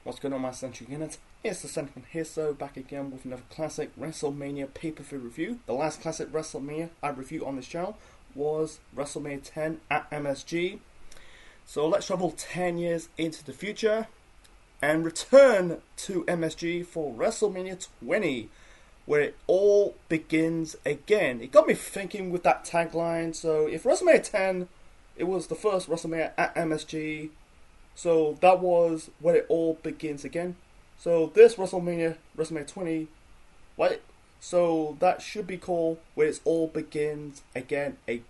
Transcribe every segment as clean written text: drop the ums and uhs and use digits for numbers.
What's going on, my Central Unit? It's the Sentiment here, so back again with another classic WrestleMania pay-per-view review. The last classic WrestleMania I reviewed on this channel was WrestleMania 10 at MSG. So let's travel 10 years into the future and return to MSG for WrestleMania 20, where it all begins again. It got me thinking with that tagline. So if WrestleMania 10, it was the first WrestleMania at MSG, so that was where it all begins again. So this WrestleMania 20, what? So that should be called where it all begins again. You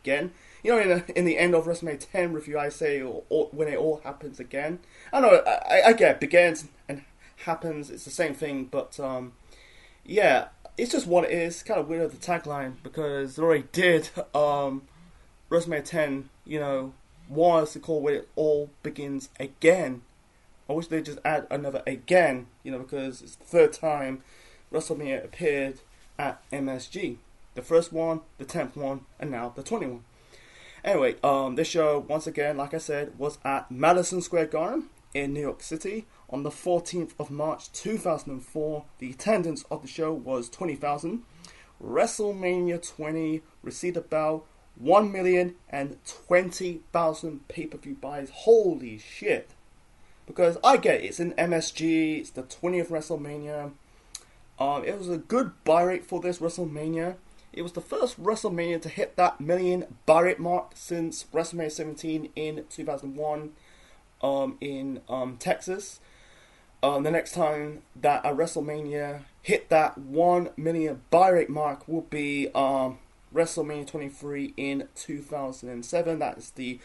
know, in the end of WrestleMania 10 review, I say when it all happens again. I know, I get it, begins and happens, it's the same thing, but yeah, it's just what it is. It's kind of weird with the tagline, because they already did WrestleMania 10, you know, was to call where it all begins again. I wish they'd just add another again, you know, because it's the third time WrestleMania appeared at MSG. The first one, the 10th one, and now the 21. Anyway, this show, once again, like I said, was at Madison Square Garden in New York City on the 14th of March 2004. The attendance of the show was 20,000. WrestleMania 20 received about 1,020,000 pay-per-view buys. Holy shit. Because I get it, it's in MSG, it's the 20th WrestleMania. It was a good buy rate for this WrestleMania. It was the first WrestleMania to hit that million buy rate mark since WrestleMania 17 in 2001 in Texas. The next time that a WrestleMania hit that 1 million buy rate mark will be WrestleMania 23 in 2007. That is the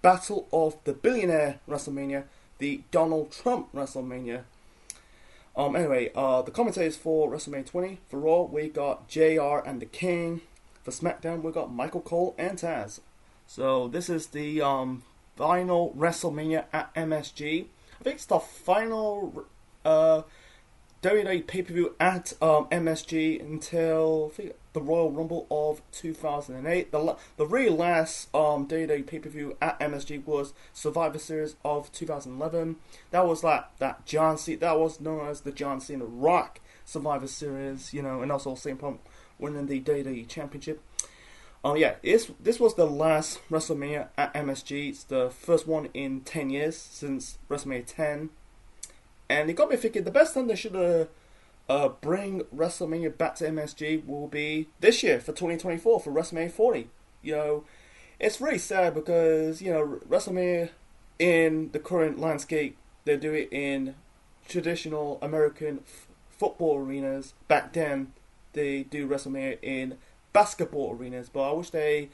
Battle of the Billionaire WrestleMania, the Donald Trump WrestleMania. Anyway, the commentators for WrestleMania 20, for Raw, we got JR and the King. For SmackDown, we got Michael Cole and Taz. So this is the final WrestleMania at MSG. I think it's the final WWE pay-per-view at MSG until I think the Royal Rumble of 2008. The really last WWE pay-per-view at MSG was Survivor Series of 2011. That was that John Cena. That was known as the John Cena Rock Survivor Series, you know, and also CM Punk winning the WWE Championship. Yeah, this was the last WrestleMania at MSG. It's the first one in 10 years since WrestleMania 10. And it got me thinking, the best time they should bring WrestleMania back to MSG will be this year for 2024 for WrestleMania 40. You know, it's really sad because, you know, WrestleMania in the current landscape, they do it in traditional American football arenas. Back then, they do WrestleMania in basketball arenas. But I wish they,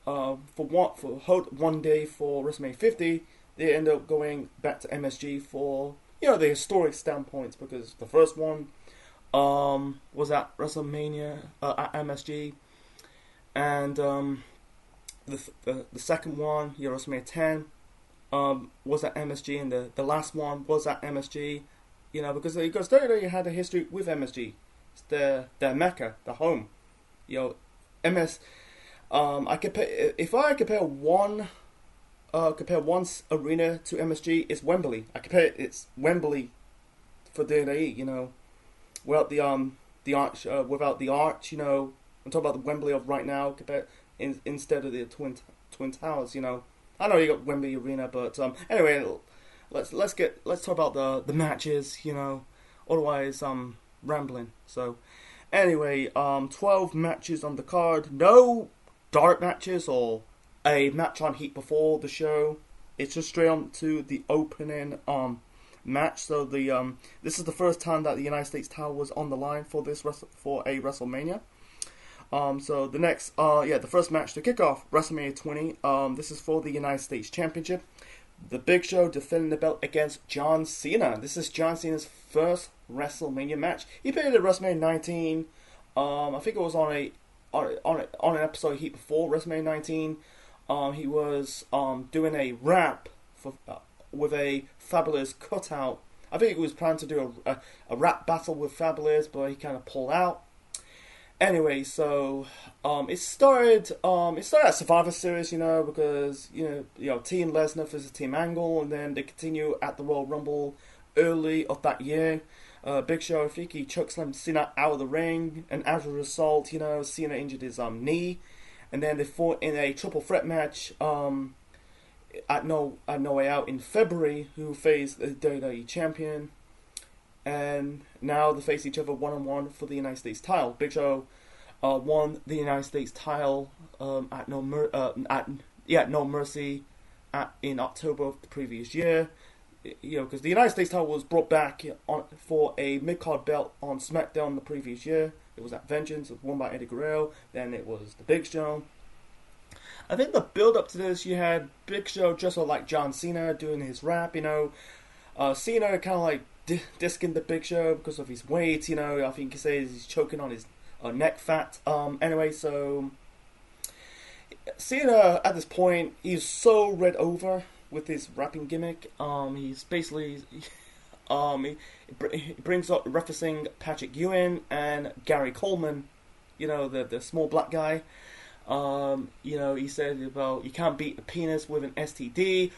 hold one day for WrestleMania 50, they end up going back to MSG for, you know, the historic standpoints, because the first one was at WrestleMania at MSG, and the second one, you know, WrestleMania 10 was at MSG, and the last one was at MSG, you know, because WWE had a history with MSG. It's their Mecca, the home, you know. If I compare one arena to MSG, it's Wembley. It's Wembley for WWE, you know, without the arch, you know. I'm talking about the Wembley of right now, instead of the Twin Towers, you know. I know you got Wembley Arena, but anyway, let's talk about the matches, you know. Otherwise, I'm rambling. So anyway, 12 matches on the card. No dark matches or a match on Heat before the show. It's just straight on to the opening match. So this is the first time that the United States title was on the line for a WrestleMania. So the next, the first match to kick off WrestleMania 20. This is for the United States Championship. The Big Show defending the belt against John Cena. This is John Cena's first WrestleMania match. He appeared at WrestleMania 19. I think it was on an episode of Heat before WrestleMania 19. He was doing a rap with a Fabulous cutout. I think he was planning to do a rap battle with Fabulous, but he kind of pulled out. Anyway, so it started at Survivor Series, you know, because you know Team Lesnar versus Team Angle, and then they continue at the Royal Rumble early of that year. Big Show, I think he chokeslammed Cena out of the ring, and as a result, Cena injured his knee, and then they fought in a triple threat match at No Way Out in February, who faced the WWE champion, and now they face each other one-on-one for the United States title. Big Show won the United States title at No Mercy in October of the previous year. Because the United States title was brought back for a mid-card belt on SmackDown the previous year. It was at Vengeance, it was won by Eddie Guerrero. Then it was the Big Show. I think the build-up to this, you had Big Show just like John Cena doing his rap. Cena kind of like disking the Big Show because of his weight. I think he says he's choking on his neck fat. Anyway, so Cena at this point, he's so red over with his rapping gimmick. He's basically he brings up referencing Patrick Ewing and Gary Coleman, the small black guy. He said about you can't beat a penis with an STD.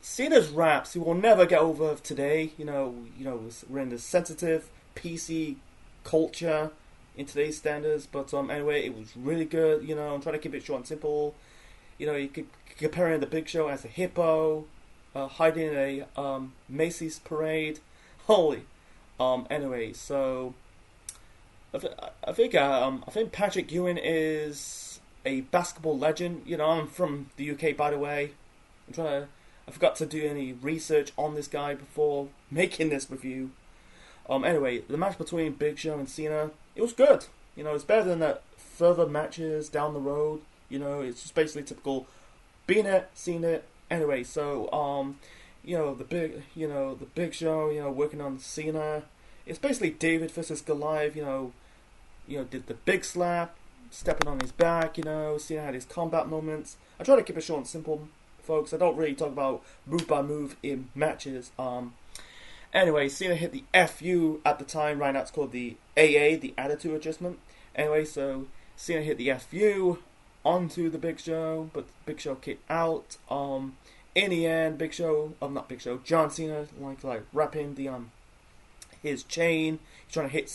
Cena's raps he will never get over today. We're in the sensitive PC culture in today's standards, but anyway, it was really good. I'm trying to keep it short and simple. You could comparing the Big Show as a hippo, hiding in a Macy's parade. Holy. Anyway, so I think Patrick Ewing is a basketball legend. I'm from the UK, by the way. I forgot to do any research on this guy before making this review. Anyway, the match between Big Show and Cena, it was good. It's better than the further matches down the road. It's just basically typical. Been it, seen it. Anyway, so the Big Show, working on Cena. It's basically David versus Goliath. Did the big slap, stepping on his back. Cena had his combat moments. I try to keep it short and simple, folks. I don't really talk about move by move in matches. Anyway, Cena hit the FU at the time. Right now it's called the AA, the Attitude Adjustment. Anyway, so Cena hit the FU onto the Big Show, but the Big Show kicked out. In the end, John Cena like wrapping the his chain. He's trying to hit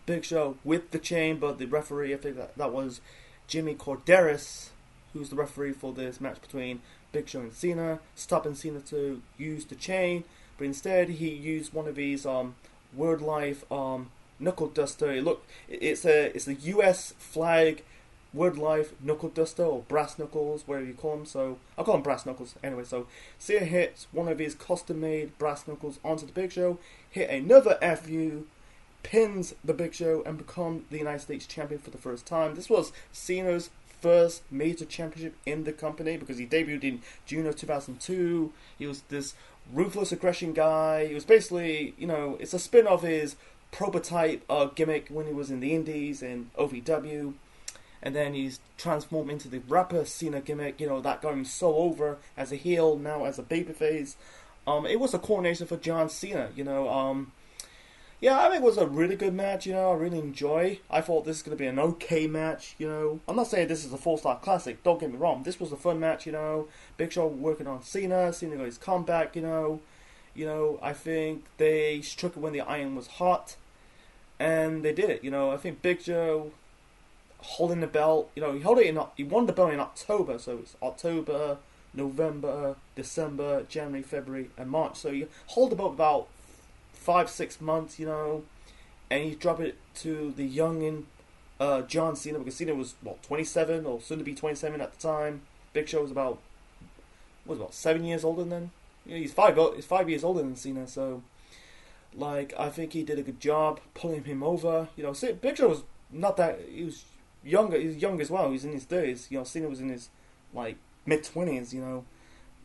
Big Show with the chain, but the referee, I think that was Jimmy Corderas, who's the referee for this match between Big Show and Cena, stopping Cena to use the chain, but instead he used one of these Word Life knuckle duster. Look, it's a US flag Word Life knuckle duster, or brass knuckles, whatever you call them. So I'll call them brass knuckles anyway. So Cena hits one of his custom-made brass knuckles onto the Big Show, hit another FU, pins the Big Show, and become the United States champion for the first time. This was Cena's first major championship in the company because he debuted in June of 2002. He was this ruthless aggression guy. He was basically, it's a spin off his prototype gimmick when he was in the Indies and OVW. And then he's transformed into the rapper Cena gimmick, that going so over as a heel, now as a babyface. It was a coronation for John Cena, Yeah, I think it was a really good match, I really enjoy. I thought this was going to be an okay match, I'm not saying this is a 4-star classic, don't get me wrong. This was a fun match, Big Show working on Cena got his comeback, I think they struck it when the iron was hot. And they did it, I think Big Show holding the belt, he won the belt in October, so it's October, November, December, January, February, and March. So you hold the belt about 5-6 months, and you drop it to the youngin John Cena, because Cena was 27 or soon to be 27 at the time. Big Show was about 7 years older than then. He's 5 years older than Cena, so I think he did a good job pulling him over. Big Show was not that, he was younger. He was young as well. He was in his 30s. Cena was in his mid-20s.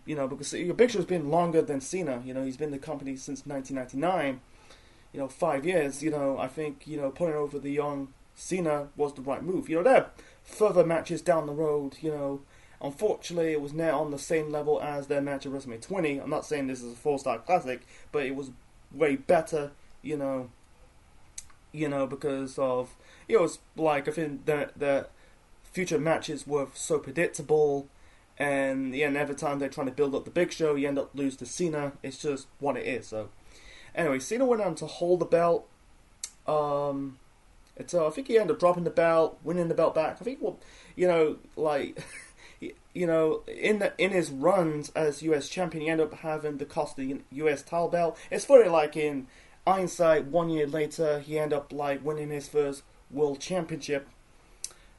Because Big Show's been longer than Cena. He's been in the company since 1999. 5 years. I think putting over the young Cena was the right move. There are further matches down the road. Unfortunately, it was now on the same level as their match at WrestleMania 20. I'm not saying this is a 4-star classic, but it was way better. Because of it's I think the future matches were so predictable, and every time they're trying to build up the Big Show, you end up losing to Cena. It's just what it is. So Anyway, Cena went on to hold the belt. I think he ended up dropping the belt, winning the belt back. I think, in his runs as US champion, he ended up having the cost of the US title belt. It's funny, like in hindsight, 1 year later, he ended up like winning his first world championship.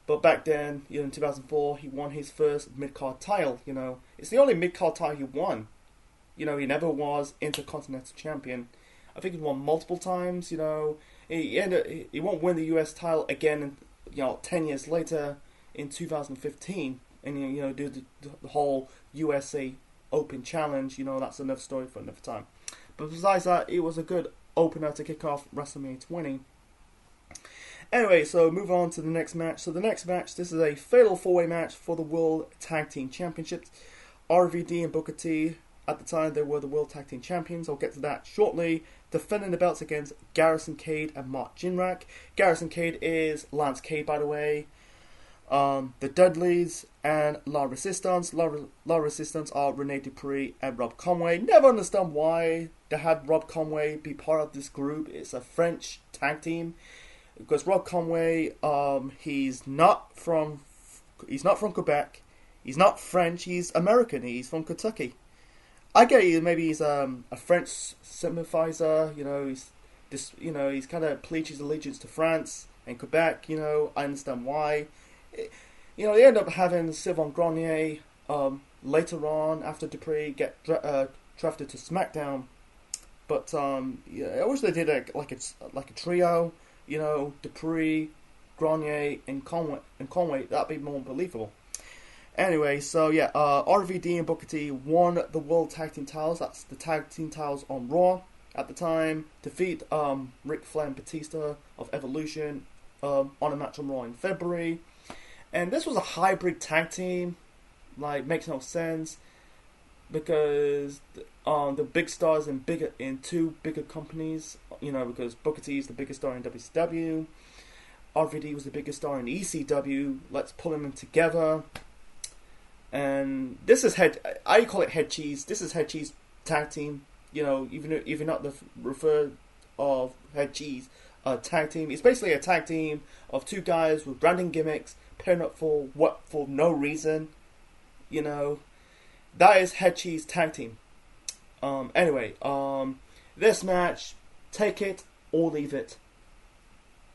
But back then, in 2004, he won his first mid-card title. It's the only mid-card title he won. He never was Intercontinental Champion. I think he won multiple times. He won't win the US title again. 10 years later in 2015, and do the whole USA Open Challenge. That's another story for another time. But besides that, it was a good opener to kick off WrestleMania 20. Anyway, so move on to the next match. So the next match, this is a fatal 4-way match for the World Tag Team Championships. RVD and Booker T, at the time, they were the World Tag Team Champions. I'll get to that shortly. Defending the belts against Garrison Cade and Mark Jindrak. Garrison Cade is Lance Cade, by the way. The Dudleys and La Resistance. La Resistance are Rene Dupree and Rob Conway. Never understand why they had Rob Conway be part of this group. It's a French tag team. Because Rob Conway, he's not from Quebec. He's not French. He's American. He's from Kentucky. I get you. Maybe he's a French sympathizer. He's kind of pledged his allegiance to France and Quebec. I understand why. They end up having Sylvain Grenier later on after Dupree get drafted to SmackDown. But I wish they did like a trio. Dupree, Grenier, and Conway. That'd be more believable. Anyway, so yeah, RVD and Booker T won the World Tag Team titles. That's the Tag Team titles on Raw at the time. Defeat Ric Flair and Batista of Evolution on a match on Raw in February. And this was a hybrid tag team. Makes no sense because the big stars in two bigger companies. Because Booker T is the biggest star in WCW. RVD was the biggest star in ECW. Let's pull them together. And this is I call it head cheese. This is head cheese tag team. Even if you're not the refer of head cheese tag team, it's basically a tag team of two guys with branding gimmicks pairing up for no reason. That is head cheese tag team. Anyway, this match, take it or leave it.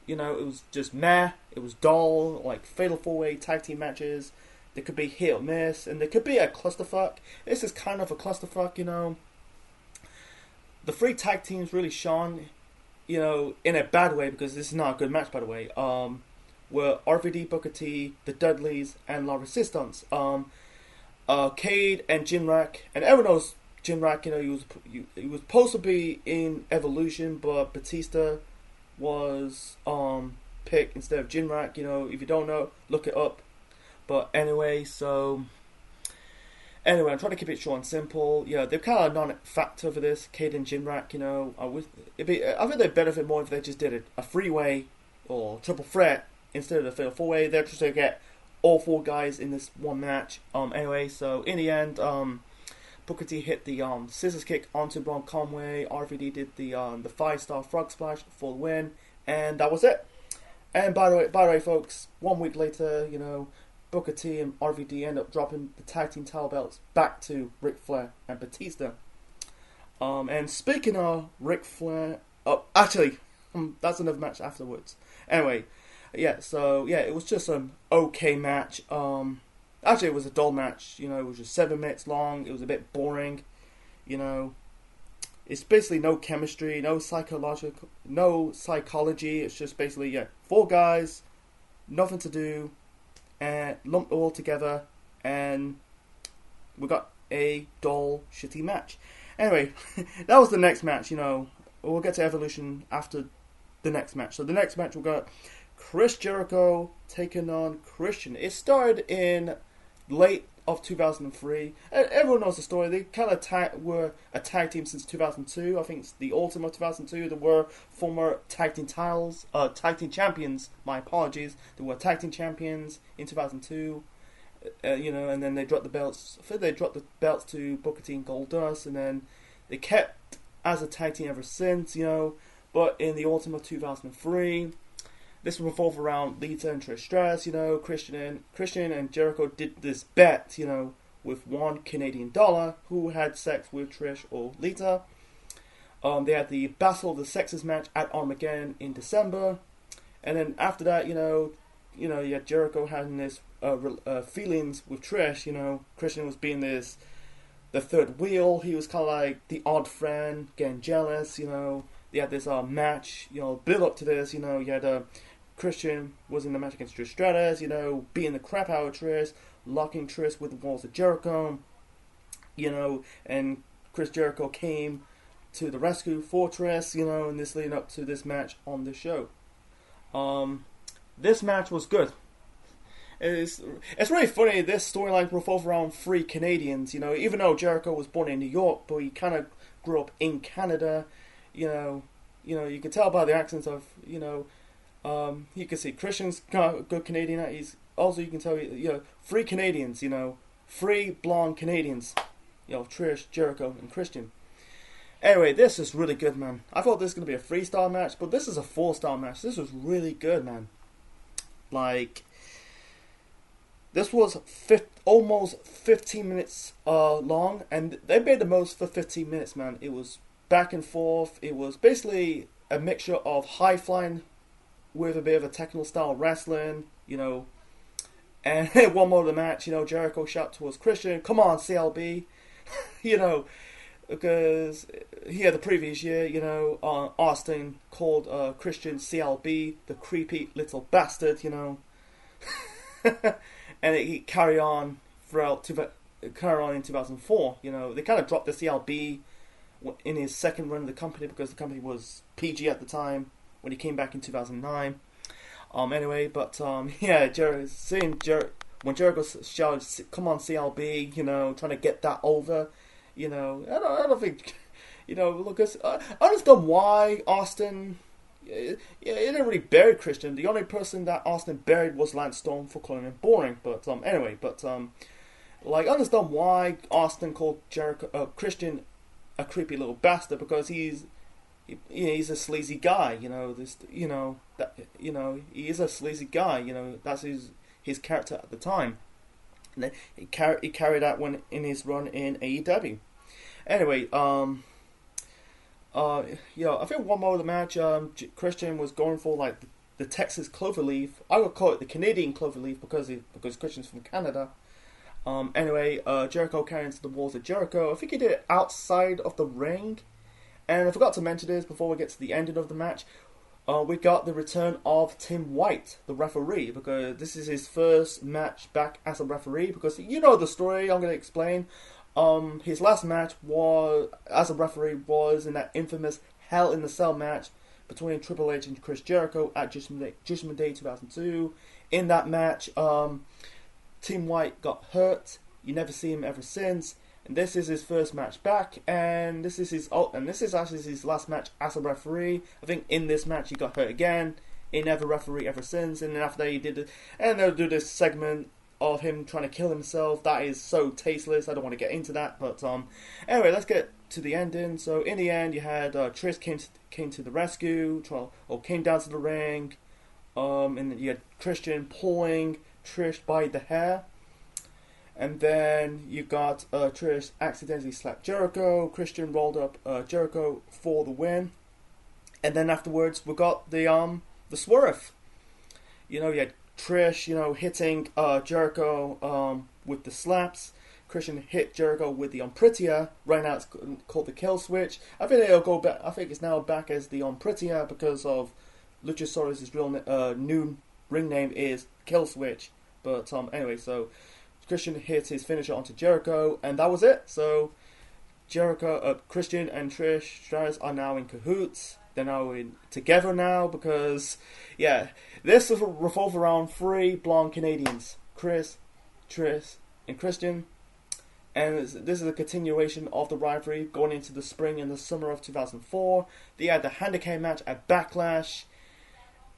It was just meh. It was dull, like fatal 4-way tag team matches. There could be hit or miss, and there could be a clusterfuck. This is kind of a clusterfuck, The three tag teams really shone, in a bad way, because this is not a good match, by the way. Were RVD, Booker T, the Dudleys, and La Resistance. Cade and Jindrak, and everyone knows Jindrak. He was supposed to be in Evolution, but Batista was picked instead of Jindrak. If you don't know, look it up. But anyway, I'm trying to keep it short and simple. They're kind of non-factor for this. Cade and Jindrak, I think they'd benefit more if they just did a 3-way or triple threat instead of the fatal 4-way. They're just to get all 4 guys in this one match. Anyway, so in the end, Booker T hit the scissors kick onto Ron Conway. RVD did the 5-star frog splash for the win, and that was it. And by the way, folks, 1 week later, Booker T and RVD end up dropping the tag team title belts back to Ric Flair and Batista. And speaking of Ric Flair, that's another match afterwards. Anyway, it was just an okay match. Actually, it was a dull match. It was just 7 minutes long. It was a bit boring. It's basically no chemistry, no psychology. It's just basically 4 guys, nothing to do, and lumped all together, and we got a dull, shitty match. Anyway, that was the next match. We'll get to Evolution after the next match. So the next match we got Chris Jericho taking on Christian. It started in late of 2003. Everyone knows the story. They kind of were a tag team since 2002. I think it's the autumn of 2002. They were former tag team champions. My apologies. They were tag team champions in 2002. And then they dropped the belts. I think they dropped the belts to Booker T and Goldust, and then they kept as a tag team ever since, But in the autumn of 2003, this revolved around Lita and Trish Stratus, Christian and Jericho did this bet, with $1 Canadian who had sex with Trish or Lita. They had the Battle of the Sexes match at Armageddon in December, and then after that, Jericho having this feelings with Trish. Christian was being the third wheel. He was kind of like the odd friend, getting jealous. They had this match, build up to this. You had Christian was in the match against Trish Stratus. Beating the crap out of Trish, locking Trish with the walls of Jericho. And Chris Jericho came to the rescue for Trish. And this leading up to this match on the show. This match was good. It's really funny. This storyline revolves around 3 Canadians. Even though Jericho was born in New York, but he kind of grew up in Canada. You can tell by the accents of you can see Christian's got a good Canadian. He's also, you can tell 3 Canadians. 3 blonde Canadians. Trish, Jericho, and Christian. Anyway, this is really good, man. I thought this was going to be a 3-star match, but this is a 4-star match. This was really good, man. Like, this was almost 15 minutes long, and they made the most for 15 minutes, man. It was back and forth. It was basically a mixture of high-flying with a bit of a technical style wrestling, And one more of the match, Jericho shouted towards Christian, "Come on, CLB," Because here the previous year, Austin called Christian CLB, the creepy little bastard, and he carried on in 2004. They kind of dropped the CLB in his second run of the company because the company was PG at the time when he came back in 2009. Anyway, but when Jericho shouted, "Come on, CLB," trying to get that over. I don't think, Lucas. I understand why Austin. He didn't really bury Christian. The only person that Austin buried was Lance Storm for calling him boring. But anyway, I understand why Austin called Christian a creepy little bastard, because he's a sleazy guy. He is a sleazy guy. That's his character at the time. And then he carried that one in his run in AEW. Anyway, I think one more of the match, Christian was going for like the Texas Cloverleaf. I would call it the Canadian Cloverleaf because Christian's from Canada. Anyway, Jericho carried into the walls of Jericho. I think he did it outside of the ring. And I forgot to mention this before we get to the ending of the match. We got the return of Tim White, the referee, because this is his first match back as a referee. Because the story I'm going to explain. His last match as a referee was in that infamous Hell in the Cell match between Triple H and Chris Jericho at Judgment Day 2002. In that match, Tim White got hurt. You never see him ever since. And this is his first match back, and this is actually his last match as a referee. I think in this match he got hurt again. He never referee ever since. And then after that he did it, and they'll do this segment of him trying to kill himself. That is so tasteless. I don't want to get into that. But anyway, let's get to the ending. So in the end, you had Trish came to the rescue, came down to the ring, and you had Christian pulling Trish by the hair. And then you got Trish accidentally slapped Jericho. Christian rolled up Jericho for the win. And then afterwards we got the swerve. You had Trish, hitting Jericho with the slaps. Christian hit Jericho with the Unprettier. Right now it's called the Kill Switch. I think it'll go back. I think it's now back as the Unprettier because of Luchasaurus' real new ring name is Kill Switch. But anyway, so Christian hit his finisher onto Jericho, and that was it. So Christian and Trish Stratus are now in cahoots. They're now together now because, this revolves around 3 blonde Canadians: Chris, Trish, and Christian. And this is a continuation of the rivalry going into the spring and the summer of 2004. They had the handicap match at Backlash,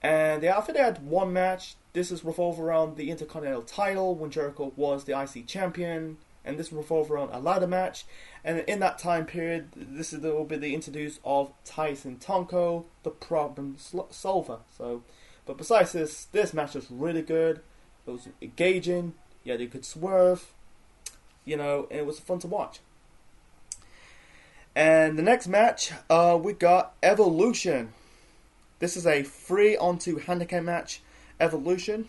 and I think they had one match. This is revolved around the Intercontinental title when Jericho was the IC champion and this will revolve around a ladder match. And in that time period, this will be the introduce of Tyson Tonko, the problem solver. So, but besides this match was really good. It was engaging. Yeah, they could swerve. And it was fun to watch. And the next match, we got Evolution. This is a 3-on-2 handicap match. Evolution.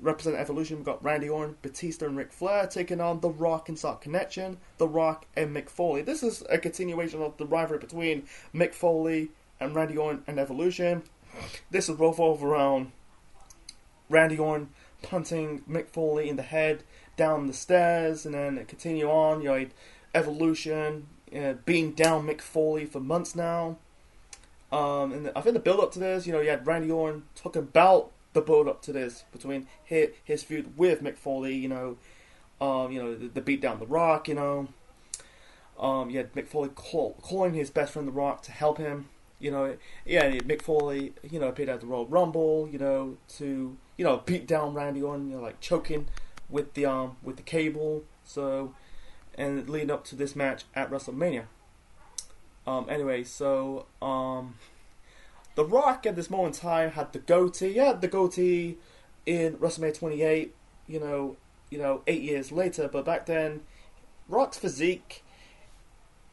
Representing Evolution, we've got Randy Orton, Batista, and Ric Flair taking on The Rock and Sock Connection, The Rock and Mick Foley. This is a continuation of the rivalry between Mick Foley and Randy Orton and Evolution. This is revolve around Randy Orton punting Mick Foley in the head down the stairs, and then continue on. Evolution being down Mick Foley for months now. And I think the build up to this, you had Randy Orton talking about the build up to this between his feud with Mick Foley, the beat down The Rock, you had Mick Foley calling his best friend The Rock to help him, Mick Foley, appeared at the Royal Rumble, to beat down Randy Orton, like choking with the cable, so, and leading up to this match at WrestleMania. The Rock at this moment in time had the goatee. He had the goatee in WrestleMania 28, 8 years later. But back then, Rock's physique,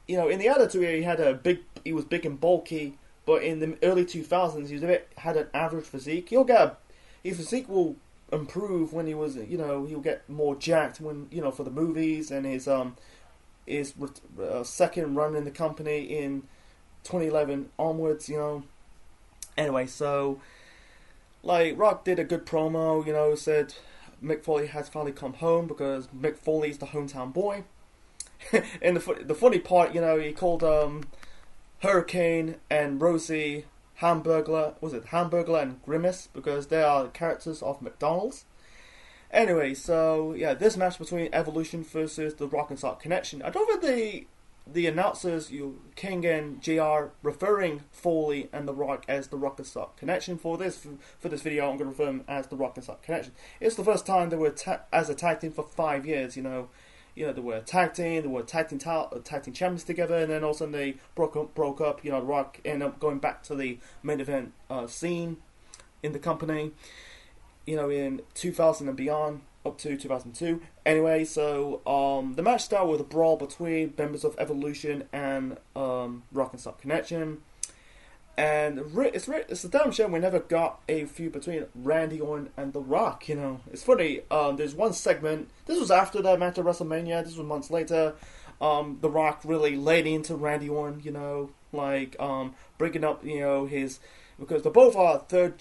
in the Attitude Era, he was big and bulky. But in the early 2000s, he had an average physique. His physique will improve when he'll get more jacked when, for the movies and his second run in the company in 2011 onwards, Anyway, so, Rock did a good promo, said Mick Foley has finally come home because Mick Foley's the hometown boy. And the funny part, he called Hurricane and Rosie Hamburglar and Grimace, because they are characters of McDonald's. Anyway, so, this match between Evolution versus the Rock and Sock Connection. I don't think the announcers, King and JR, referring Foley and The Rock as the Rock and Sock Connection. For this video, I'm going to refer them as the Rock and Sock Connection. It's the first time they were as a tag team for 5 years. They were a tag team. They were tag team champions together, and then all of a sudden they broke up. The Rock ended up going back to the main event scene in the company. In 2000 and beyond, up to 2002. Anyway, so the match started with a brawl between members of Evolution and Rock and Sock Connection. And it's a damn shame we never got a feud between Randy Orton and The Rock, It's funny, there's one segment, this was after that match at WrestleMania, this was months later, The Rock really laid into Randy Orton, bringing up, his... Because they both are third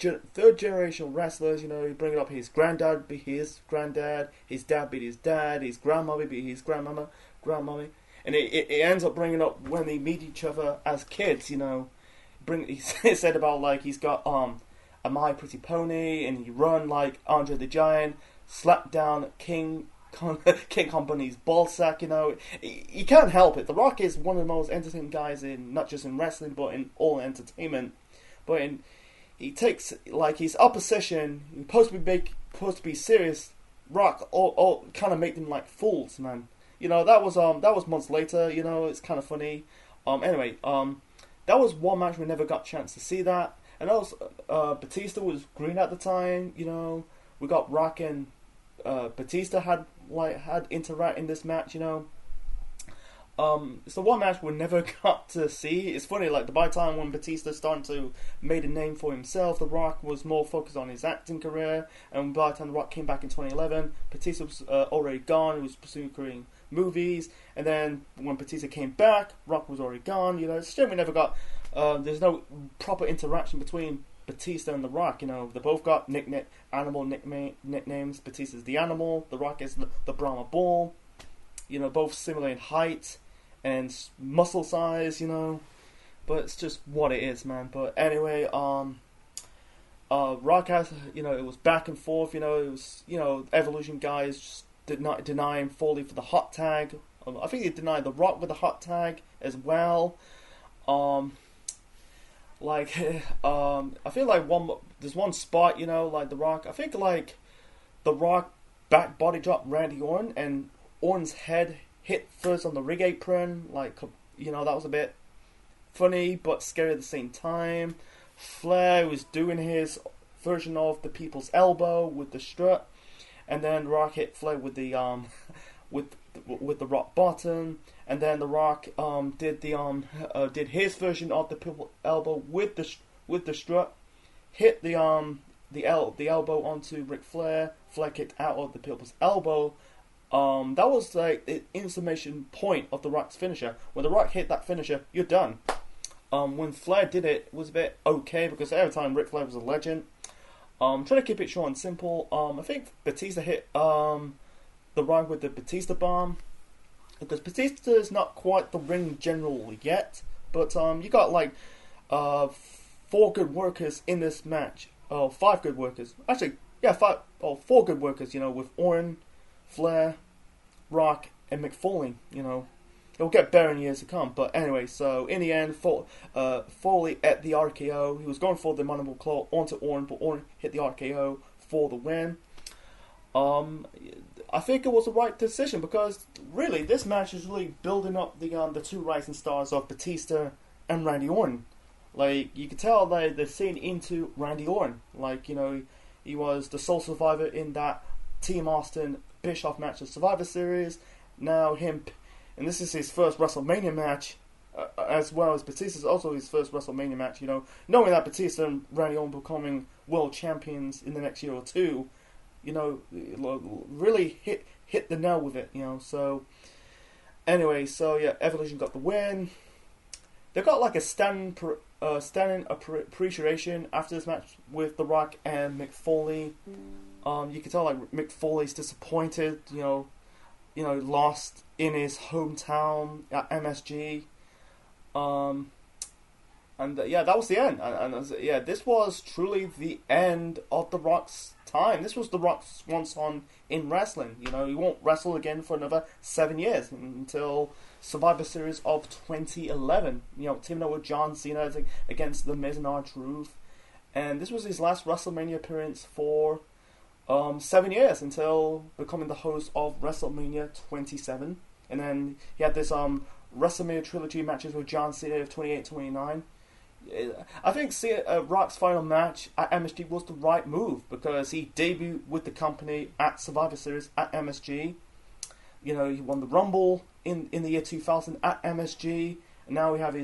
generation wrestlers, bringing up his granddad be his granddad, his dad be his dad, his grandmother be his grandmommy, and it ends up bringing up when they meet each other as kids, He said about he's got a My Pretty Pony, and he run like Andre the Giant, slap down King Company's ballsack, you can't help it. The Rock is one of the most entertaining guys not just in wrestling but in all entertainment. But he takes his opposition, he's supposed to be serious. Rock all kind of make them like fools, man. That was months later. It's kind of funny. Anyway, that was one match we never got a chance to see that. And that was Batista was green at the time. We got Rock and Batista had interact in this match. It's the one match we never got to see. It's funny, by the time when Batista started to made a name for himself, The Rock was more focused on his acting career, and by the time The Rock came back in 2011, Batista was already gone. He was pursuing movies, and then when Batista came back, Rock was already gone. It's a shame we never got. There's no proper interaction between Batista and The Rock. They both got animal nicknames. Batista's the Animal, The Rock is the Brahma Bull. Both similar in height and muscle size, but it's just what it is, man. But anyway, Rock has, it was back and forth, it was, Evolution guys just did not deny him Foley for the hot tag. I think they denied The Rock with the hot tag as well. I feel there's one spot, The Rock, I think The Rock back body dropped Randy Orton, and Orton's head hit first on the ring apron, like, you know, that was a bit funny but scary at the same time. Flair was doing his version of the people's elbow with the strut, and then Rock hit Flair with the with the rock bottom, and then the Rock did his version of the people's elbow with the strut, hit the elbow onto Ric Flair. Flair kicked out of the people's elbow. That was like the exclamation point of the Rock's finisher. When the Rock hit that finisher, you're done. When Flair did it, it was a bit okay because every time Ric Flair was a legend. Trying to keep it short and simple. I think Batista hit the Rock with the Batista bomb, because Batista is not quite the ring general yet. But you got like 4 good workers in this match. 5 good workers. Actually, yeah, 4 good workers. You know, with Orton, Flair, Rock, and Mick Foley. You know, it'll get better in years to come. But anyway, so in the end, Foley at the RKO. He was going for the mandible claw onto Orton, but Orton hit the RKO for the win. I think it was the right decision because really this match is really building up the 2 rising stars of Batista and Randy Orton. Like, you can tell they're seeing into Randy Orton. Like, you know, he was the sole survivor in that Team Austin Bischoff match of Survivor Series. Now him, and this is his first WrestleMania match, as well as Batista's also his first WrestleMania match. You know, knowing that Batista and Randy Orton becoming world champions in the next year or two, you know, really hit the nail with it. You know, so anyway, so yeah, Evolution got the win. They got like a standing appreciation after this match with The Rock and Mick Foley. You can tell like Mick Foley's disappointed. You know, lost in his hometown at MSG. Yeah, that was the end. Yeah, this was truly the end of The Rock's time. This was The Rock's swan song in wrestling. You know, he won't wrestle again for another 7 years until Survivor Series of 2011. You know, teaming up with John Cena against The Miz and R-Truth. And this was his last WrestleMania appearance for 7 years until becoming the host of WrestleMania 27. And then he had this WrestleMania trilogy matches with John Cena of 28-29. I think Rock's final match at MSG was the right move because he debuted with the company at Survivor Series at MSG. You know, he won the Rumble in the year 2000 at MSG, and now he had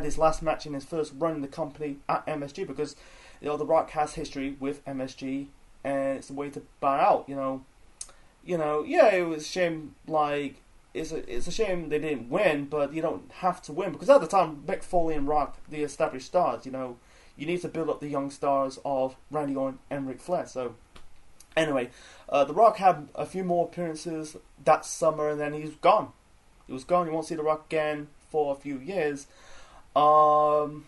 his last match in his first run in the company at MSG because, you know, The Rock has history with MSG, and it's a way to buy out. You know, yeah, it was a shame. Like, it's a shame they didn't win, but you don't have to win because at the time, Mick Foley and Rock, the established stars, you know, you need to build up the young stars of Randy Orton and Ric Flair. So anyway, The Rock had a few more appearances that summer, and then he's gone. He was gone. You won't see The Rock again for a few years. Mick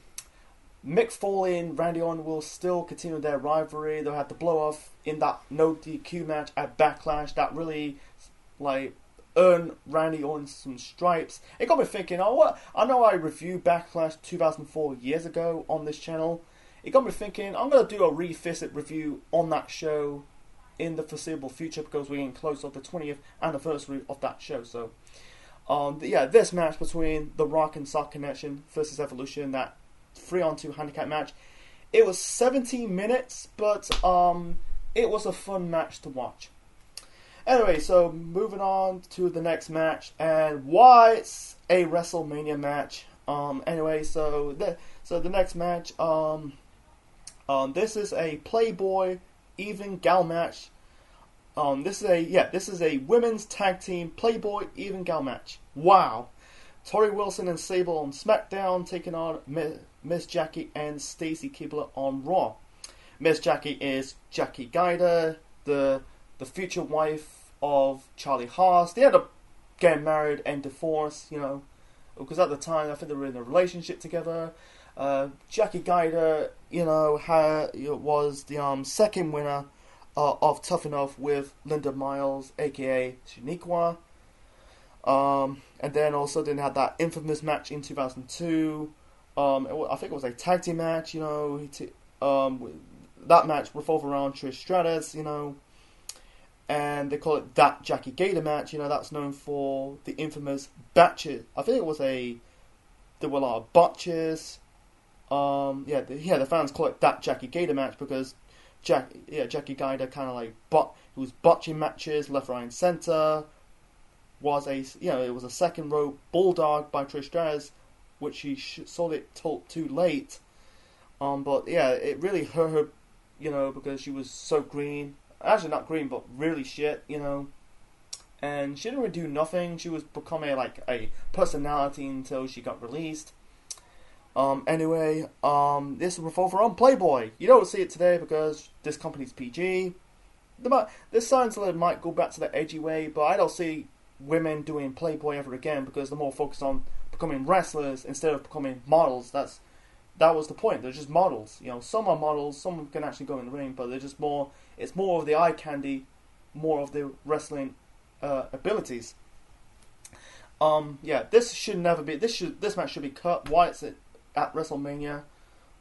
Foley and Randy Orton will still continue their rivalry. They'll have the blow off in that no DQ match at Backlash that really like earned Randy Orton some stripes. It got me thinking, I know I reviewed Backlash 2004 years ago on this channel. It got me thinking, I'm going to do a revisit review on that show in the foreseeable future because we're getting close to the 20th anniversary of that show. So, yeah, this match between The Rock and Sock Connection versus Evolution, that 3-on-2 handicap match, it was 17 minutes, but it was a fun match to watch. Anyway, so moving on to the next match, and why it's a WrestleMania match. Anyway, so the next match, this is a Playboy even gal match. This is a women's tag team Playboy even gal match. Wow. Tori Wilson and Sable on SmackDown taking on Miss Jackie and Stacy Keibler on Raw. Miss Jackie is Jackie Guyder, the future wife of Charlie Haas. They ended up getting married and divorced, you know, because at the time I think they were in a relationship together. Jackie Guyder, you know, was the second winner of Tough Enough with Linda Miles, aka Shaniqua. And then also didn't have that infamous match in 2002. I think it was a tag team match, you know. That match revolved around Trish Stratus, you know. and they call it that Jackie Gator match. You know, that's known for the infamous batches. I think there were a lot of botches. The fans call it that Jackie Gator match because Jackie Gator kind of like he was botching matches left, right, and center. It was a second row bulldog by Trish Stratus, which she sold it too late. But yeah, it really hurt her, you know, because she was so green. Actually, not green, but really shit, you know. And she didn't really do nothing. She was becoming like a personality until she got released. This revolver on Playboy. You don't see it today because this company's PG. This sounds like it might go back to the edgy way, but I don't see women doing Playboy ever again because they're more focused on becoming wrestlers instead of becoming models. That was the point. They're just models. You know, some are models, some can actually go in the ring, but they're just more. It's more of the eye candy, more of the wrestling abilities. This should never be. This match should be cut. Why it's at WrestleMania?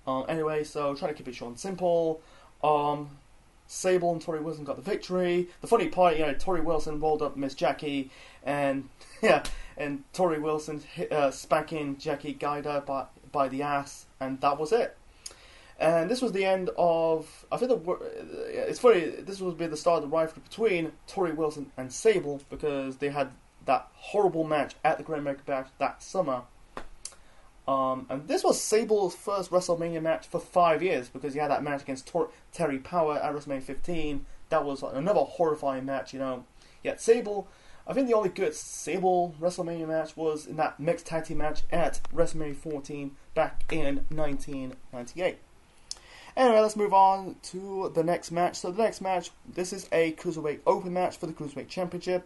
So trying to keep it short and simple. Sable and Tori Wilson got the victory. The funny part, you know, Tori Wilson rolled up Miss Jackie, and and Tori Wilson spanking Jackie Gaida by the ass, and that was it. And this was the end of. I think it's funny. This would be the start of the rivalry between Tori Wilson and Sable because they had that horrible match at the Great American Bash that summer. And this was Sable's first WrestleMania match for 5 years because he had that match against Terry Power at WrestleMania 15. That was another horrifying match, you know. Yet Sable, I think the only good Sable WrestleMania match was in that mixed tag team match at WrestleMania 14 back in 1998. Anyway, let's move on to the next match. So the next match, this is a Cruiserweight Open match for the Cruiserweight Championship.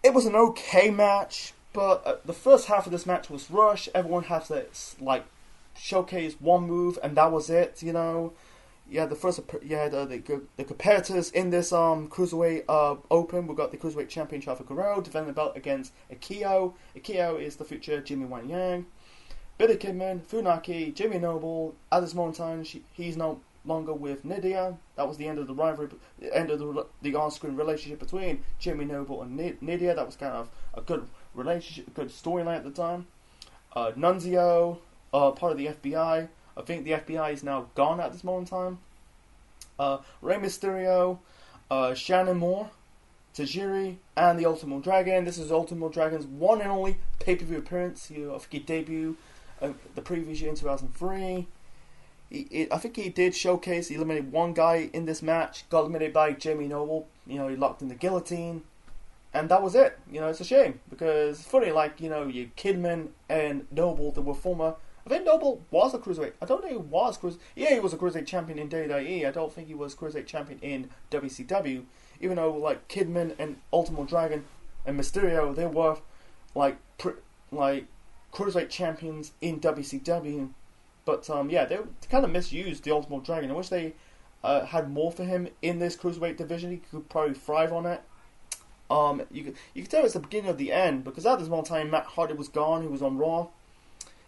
It was an okay match, but the first half of this match was rushed. Everyone had to showcase one move, and that was it. You know, the competitors in this Cruiserweight Open. We got the Cruiserweight champion Chavo Guerrero defending the belt against Akio. Akio is the future Jimmy Wang Yang. Billy Kidman, Funaki, Jimmy Noble. At this moment in time, he's no longer with Nidia. That was the end of the rivalry, the end of the on-screen relationship between Jimmy Noble and Nidia. That was kind of a good relationship, a good storyline at the time. Nunzio, part of the FBI. I think the FBI is now gone at this moment in time. Rey Mysterio, Shannon Moore, Tajiri, and the Ultimate Dragon. This is Ultimate Dragon's one and only pay-per-view appearance. I think he debuted the previous year in 2003. I think he did showcase. He eliminated one guy in this match. Got eliminated by Jamie Noble. You know, he locked in the guillotine, and that was it. You know, it's a shame because it's funny. Like, you know, you Kidman and Noble, they were former. I think Noble was a cruiserweight. I don't think he was cruiserweight. Yeah, he was a cruiserweight champion in WWE. I don't think he was cruiserweight champion in WCW. Even though like Kidman and Ultimate Dragon and Mysterio, they were like cruiserweight champions in WCW. But they kind of misused the Ultimate Dragon. I wish they had more for him in this cruiserweight division. He could probably thrive on it. You can tell it's the beginning of the end because at this moment in time, Matt Hardy was gone. He was on Raw.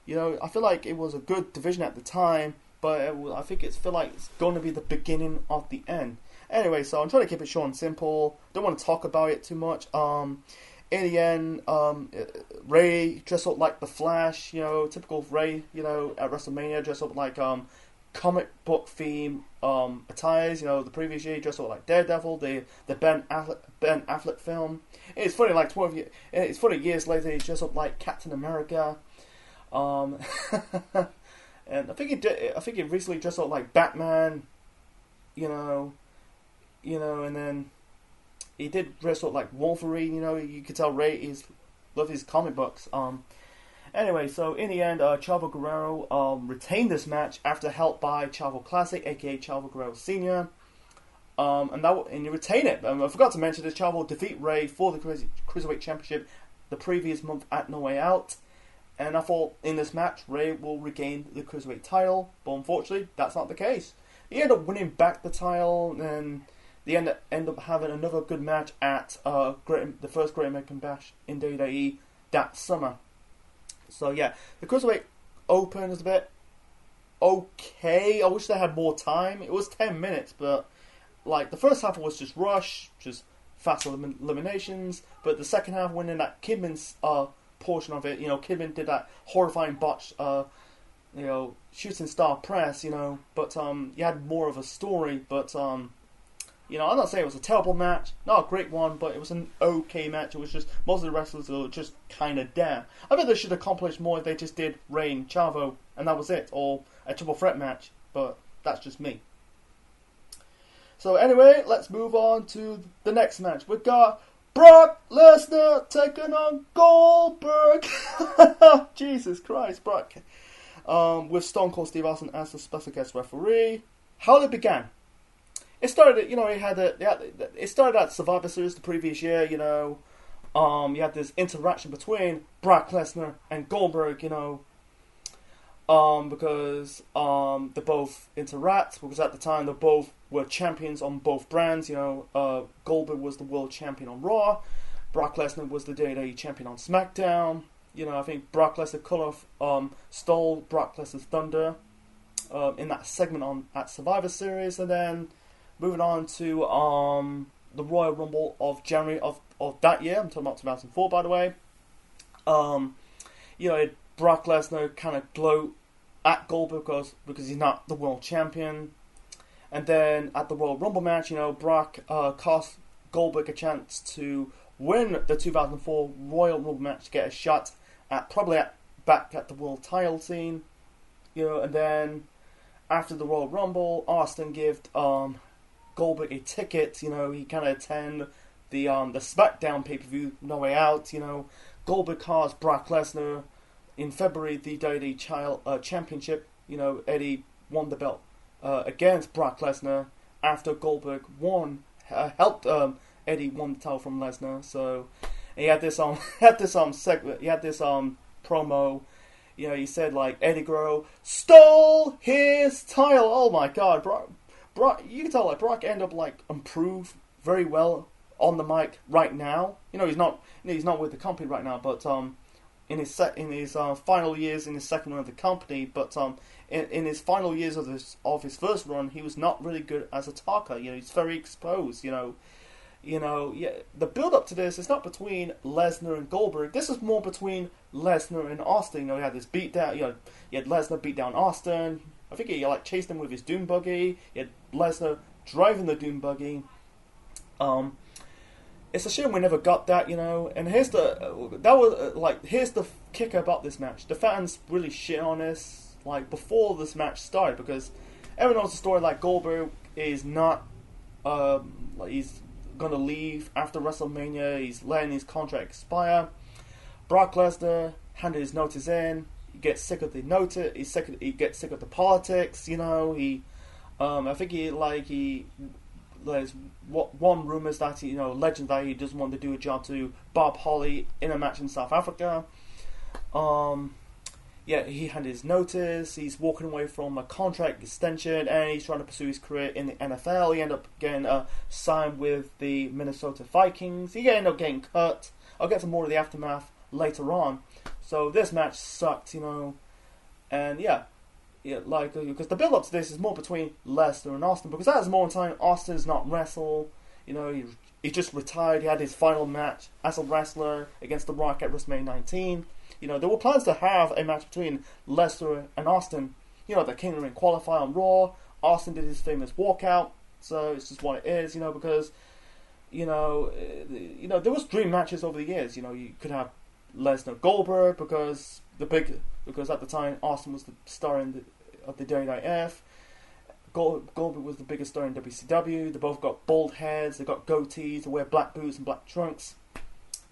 You know, I feel like it was a good division at the time, but I think it's going to be the beginning of the end. Anyway, so I'm trying to keep it short and simple. Don't want to talk about it too much. In the end, Ray dressed up like the Flash, you know, typical Ray, you know, at WrestleMania, dressed up like comic book theme attires. You know, the previous year he dressed up like Daredevil, the Ben Affleck film. It's funny, like it's funny years later he dressed up like Captain America. And I think he recently dressed up like Batman. You know, and then he did dress up like Wolverine. You know, you could tell Ray loves his comic books. Anyway, so in the end, Chavo Guerrero retained this match after help by Chavo Classic, aka Chavo Guerrero Sr. And you retain it. I forgot to mention this. Chavo defeat Ray for the Cruiserweight Championship the previous month at No Way Out. And I thought in this match, Ray will regain the Cruiserweight title, but unfortunately, that's not the case. He ended up winning back the title, and they end up having another good match at the first Great American Bash in WWE that summer. So yeah, the Cruiserweight Open is a bit okay. I wish they had more time. It was 10 minutes, but like the first half was just rush, just fast eliminations. But the second half, when in that Kidman's portion of it, Kidman did that horrifying botch, shooting star press, But you had more of a story. But I'm not saying it was a terrible match, not a great one, but it was an okay match. It was just most of the wrestlers were just kind of there. I bet they should accomplish more if they just did Rey and Chavo, and that was it, or a triple threat match. But that's just me. So anyway, let's move on to the next match. We've got Brock Lesnar taking on Goldberg. Jesus Christ, Brock. With Stone Cold Steve Austin as the special guest referee. How it began. It started, it started at Survivor Series the previous year, you had this interaction between Brock Lesnar and Goldberg, because they both interact, because at the time they both were champions on both brands, Goldberg was the world champion on Raw, Brock Lesnar was the WWE champion on SmackDown, I think Brock Lesnar stole Brock Lesnar's thunder in that segment at Survivor Series, and then moving on to the Royal Rumble of January of that year. I'm talking about 2004, by the way. Brock Lesnar kind of gloat at Goldberg because he's not the world champion. And then at the Royal Rumble match, Brock cost Goldberg a chance to win the 2004 Royal Rumble match to get a shot at back at the world title scene. And then after the Royal Rumble, Austin gave Goldberg a ticket, he kind of attend the SmackDown pay-per-view No Way Out, Goldberg caused Brock Lesnar in February the WWE Championship, Eddie won the belt against Brock Lesnar after Goldberg helped Eddie won the title from Lesnar. So he had this segment, he had this promo. He said like Eddie Guerrero stole his title. Oh my God, Brock, you can tell like Brock ended up like improved very well on the mic right now. He's not with the company right now, but in his final years in his second run of the company, but in his final years of his first run, he was not really good as a talker. He's very exposed. The build up to this is not between Lesnar and Goldberg. This is more between Lesnar and Austin. You had this beat down. You had Lesnar beat down Austin. I think he chased him with his Doom buggy. He had Lesnar driving the Doom buggy. It's a shame we never got that, And here's the kicker about this match. The fans really shit on this before this match started, because everyone knows the story. Goldberg is not he's gonna leave after WrestleMania. He's letting his contract expire. Brock Lesnar handed his notice in. He gets sick of the notice. He gets sick of the politics. I think there's one rumors that legend that he doesn't want to do a job to Bob Holly in a match in South Africa. He handed his notice. He's walking away from a contract extension, and he's trying to pursue his career in the NFL. He ended up getting signed with the Minnesota Vikings. He ended up getting cut. I'll get to more of the aftermath later on. So this match sucked, and because the build up to this is more between Lesnar and Austin, because at this moment in time, Austin's not wrestle. He just retired. He had his final match as a wrestler against The Rock at WrestleMania 19. There were plans to have a match between Lesnar and Austin. The King of the Ring qualifier on Raw. Austin did his famous walkout, so it's just what it is. Because there was dream matches over the years. You could have Lesnar Goldberg because at the time Austin was the star of the WWF. Goldberg was the biggest star in WCW. They both got bald heads. They got goatees. They wear black boots and black trunks.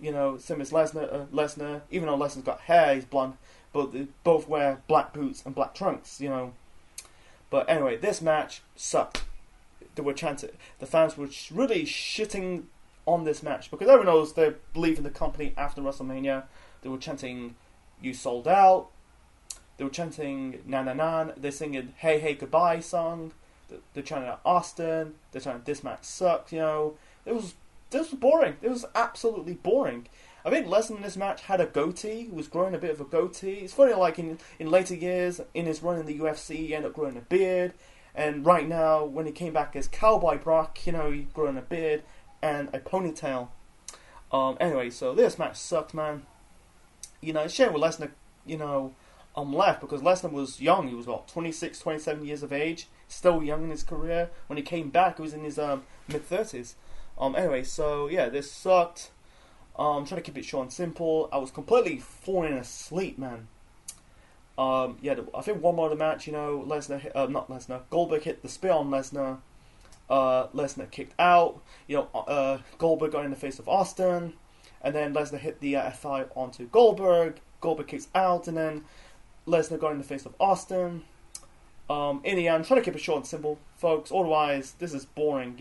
Same as Lesnar. Even though Lesnar's got hair, he's blonde, but they both wear black boots and black trunks. But anyway, this match sucked. They were chanting. The fans were really shitting on this match because everyone knows they're leaving the company after WrestleMania. They were chanting, "You sold out." They were chanting "Na Na Na." They're singing "Hey Hey Goodbye" song. They're chanting at Austin. They're chanting "This match sucks." This was boring. It was absolutely boring. I think Lesnar in this match had a goatee. He was growing a bit of a goatee. It's funny, like in later years, in his run in the UFC, he ended up growing a beard. And right now, when he came back as Cowboy Brock, he growing a beard and a ponytail. Anyway, so this match sucked, man. It's shame with Lesnar, left, because Lesnar was young. He was, 26, 27 years of age. Still young in his career. When he came back, he was in his mid-30s. Anyway, so, yeah, this sucked. Trying to keep it short and simple. I was completely falling asleep, man. I think one more of the match, Goldberg hit the spear on Lesnar. Lesnar kicked out. Goldberg got in the face of Austin. And then Lesnar hit the F5 onto Goldberg. Goldberg kicks out, and then Lesnar got in the face of Austin. In the end, I'm trying to keep it short and simple, folks. Otherwise, this is boring,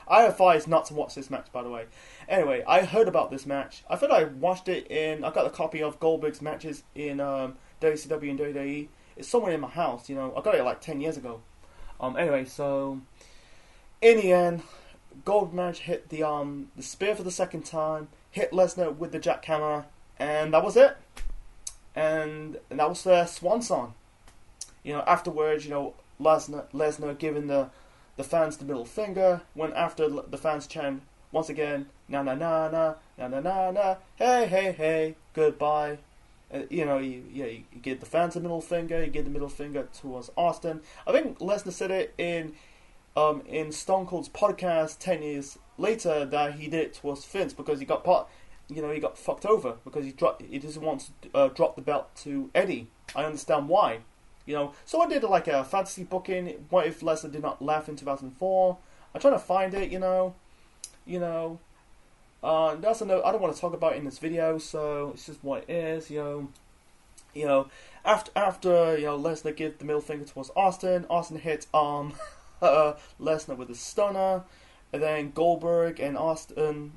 I advise not to watch this match, by the way. Anyway, I heard about this match. I thought I watched it I got a copy of Goldberg's matches in WCW and WWE. It's somewhere in my house, I got it like 10 years ago. Anyway, so in the end, Goldberg hit the spear for the second time, hit Lesnar with the jackhammer, and that was it. And that was their swan song. Afterwards, Lesnar giving the fans the middle finger, went after the fans chant once again, na na na na, na na na na, hey hey hey, goodbye. You give the fans the middle finger, you give the middle finger towards Austin. I think Lesnar said it in Stone Cold's podcast 10 years later that he did it towards Vince because he got fucked over because he doesn't want to drop the belt to Eddie. I understand why. Someone did like a fantasy booking. What if Lesnar did not laugh in 2004? I'm trying to find it. That's a note I don't want to talk about in this video. So it's just what it is. After Lesnar gave the middle finger towards Austin. Austin hit Lesnar with a stunner, and then Goldberg and Austin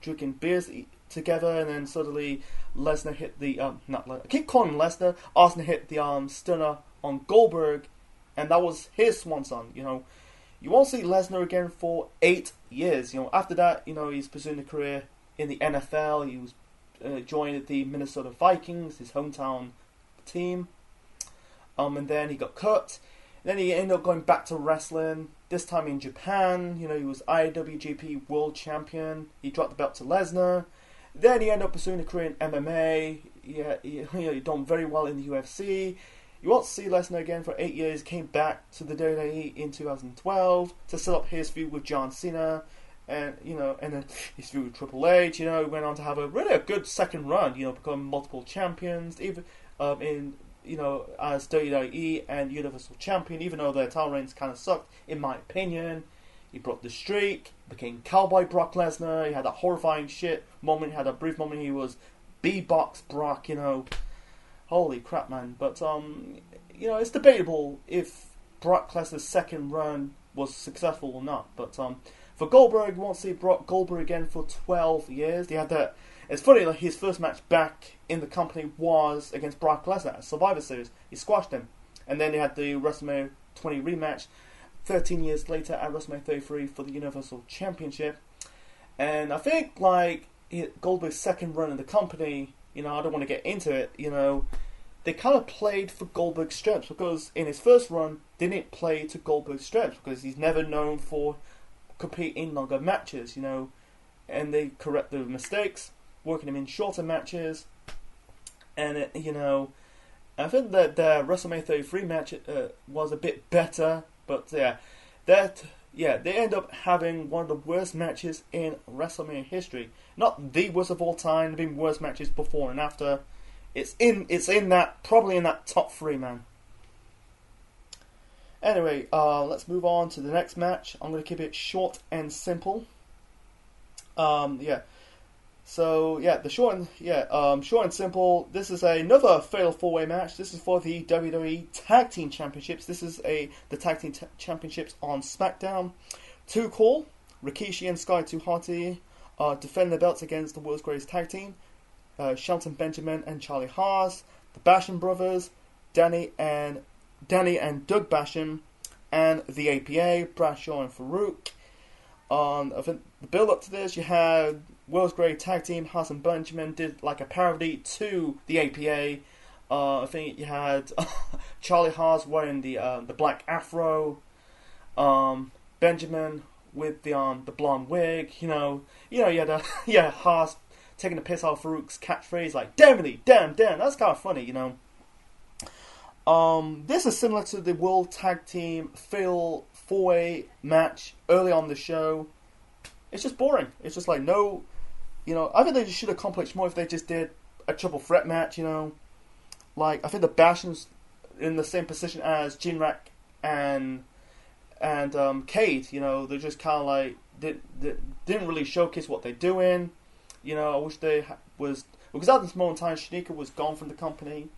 drinking beers together, and then suddenly Lesnar hit the I keep calling him Lesnar. Austin hit the stunner on Goldberg, and that was his swan song. You won't see Lesnar again for 8 years. After that, he's pursuing a career in the NFL. He was joined the Minnesota Vikings, his hometown team. And then he got cut. Then he ended up going back to wrestling. This time in Japan. He was IWGP World Champion. He dropped the belt to Lesnar. Then he ended up pursuing a career in MMA. He done very well in the UFC. You won't see Lesnar again for 8 years. Came back to the WWE in 2012 to set up his feud with John Cena, and then his feud with Triple H. He went on to have a good second run. Become multiple champions, even as WWE and Universal Champion. Even though their title reigns kind of sucked, in my opinion. He broke the streak, became Cowboy Brock Lesnar. He had that horrifying shit moment. He had a brief moment. He was B-Box Brock. Holy crap, man. But it's debatable if Brock Lesnar's second run was successful or not. But for Goldberg, you won't see Goldberg again for 12 years. He had that. It's funny, like his first match back in the company was against Brock Lesnar at Survivor Series. He squashed him, and then they had the WrestleMania 20 rematch 13 years later at WrestleMania 33 for the Universal Championship. And I think Goldberg's second run in the company, I don't want to get into it, they kind of played for Goldberg's strengths, because in his first run, they didn't play to Goldberg's strengths, because he's never known for competing in longer matches, and they correct the mistakes, working him in shorter matches, and I think that the WrestleMania 33 match was a bit better. But they end up having one of the worst matches in WrestleMania history. Not the worst of all time. There've been worse matches before and after. It's probably in that top 3, man. Anyway, let's move on to the next match. I'm going to keep it short and simple. So the short and simple. This is another fatal 4-way match. This is for the WWE Tag Team Championships. This is the Tag Team Championships on SmackDown. Too Cool, Rikishi and Sky Too Hotty defend their belts against the World's Greatest Tag Team. Shelton Benjamin and Charlie Haas, the Basham Brothers, Danny and Doug Basham, and the APA, Bradshaw and Farouk. I think the build up to this, you had World's Great Tag Team, Haas and Benjamin, did like a parody to the APA. I think you had Charlie Haas wearing the black afro, Benjamin with the blonde wig. You had Haas taking the piss out of Farouk's catchphrase like "Damn, damn." That's kind of funny. This is similar to the World Tag Team Fatal 4-Way match early on the show. It's just boring. It's just like no, I think they should accomplish more if they just did a triple threat match. Like I think the Bastion's in the same position as Jinrak and Cade. They're just kind of like didn't really showcase what they're doing. I wish they was, because at this moment in time Shanika was gone from the company.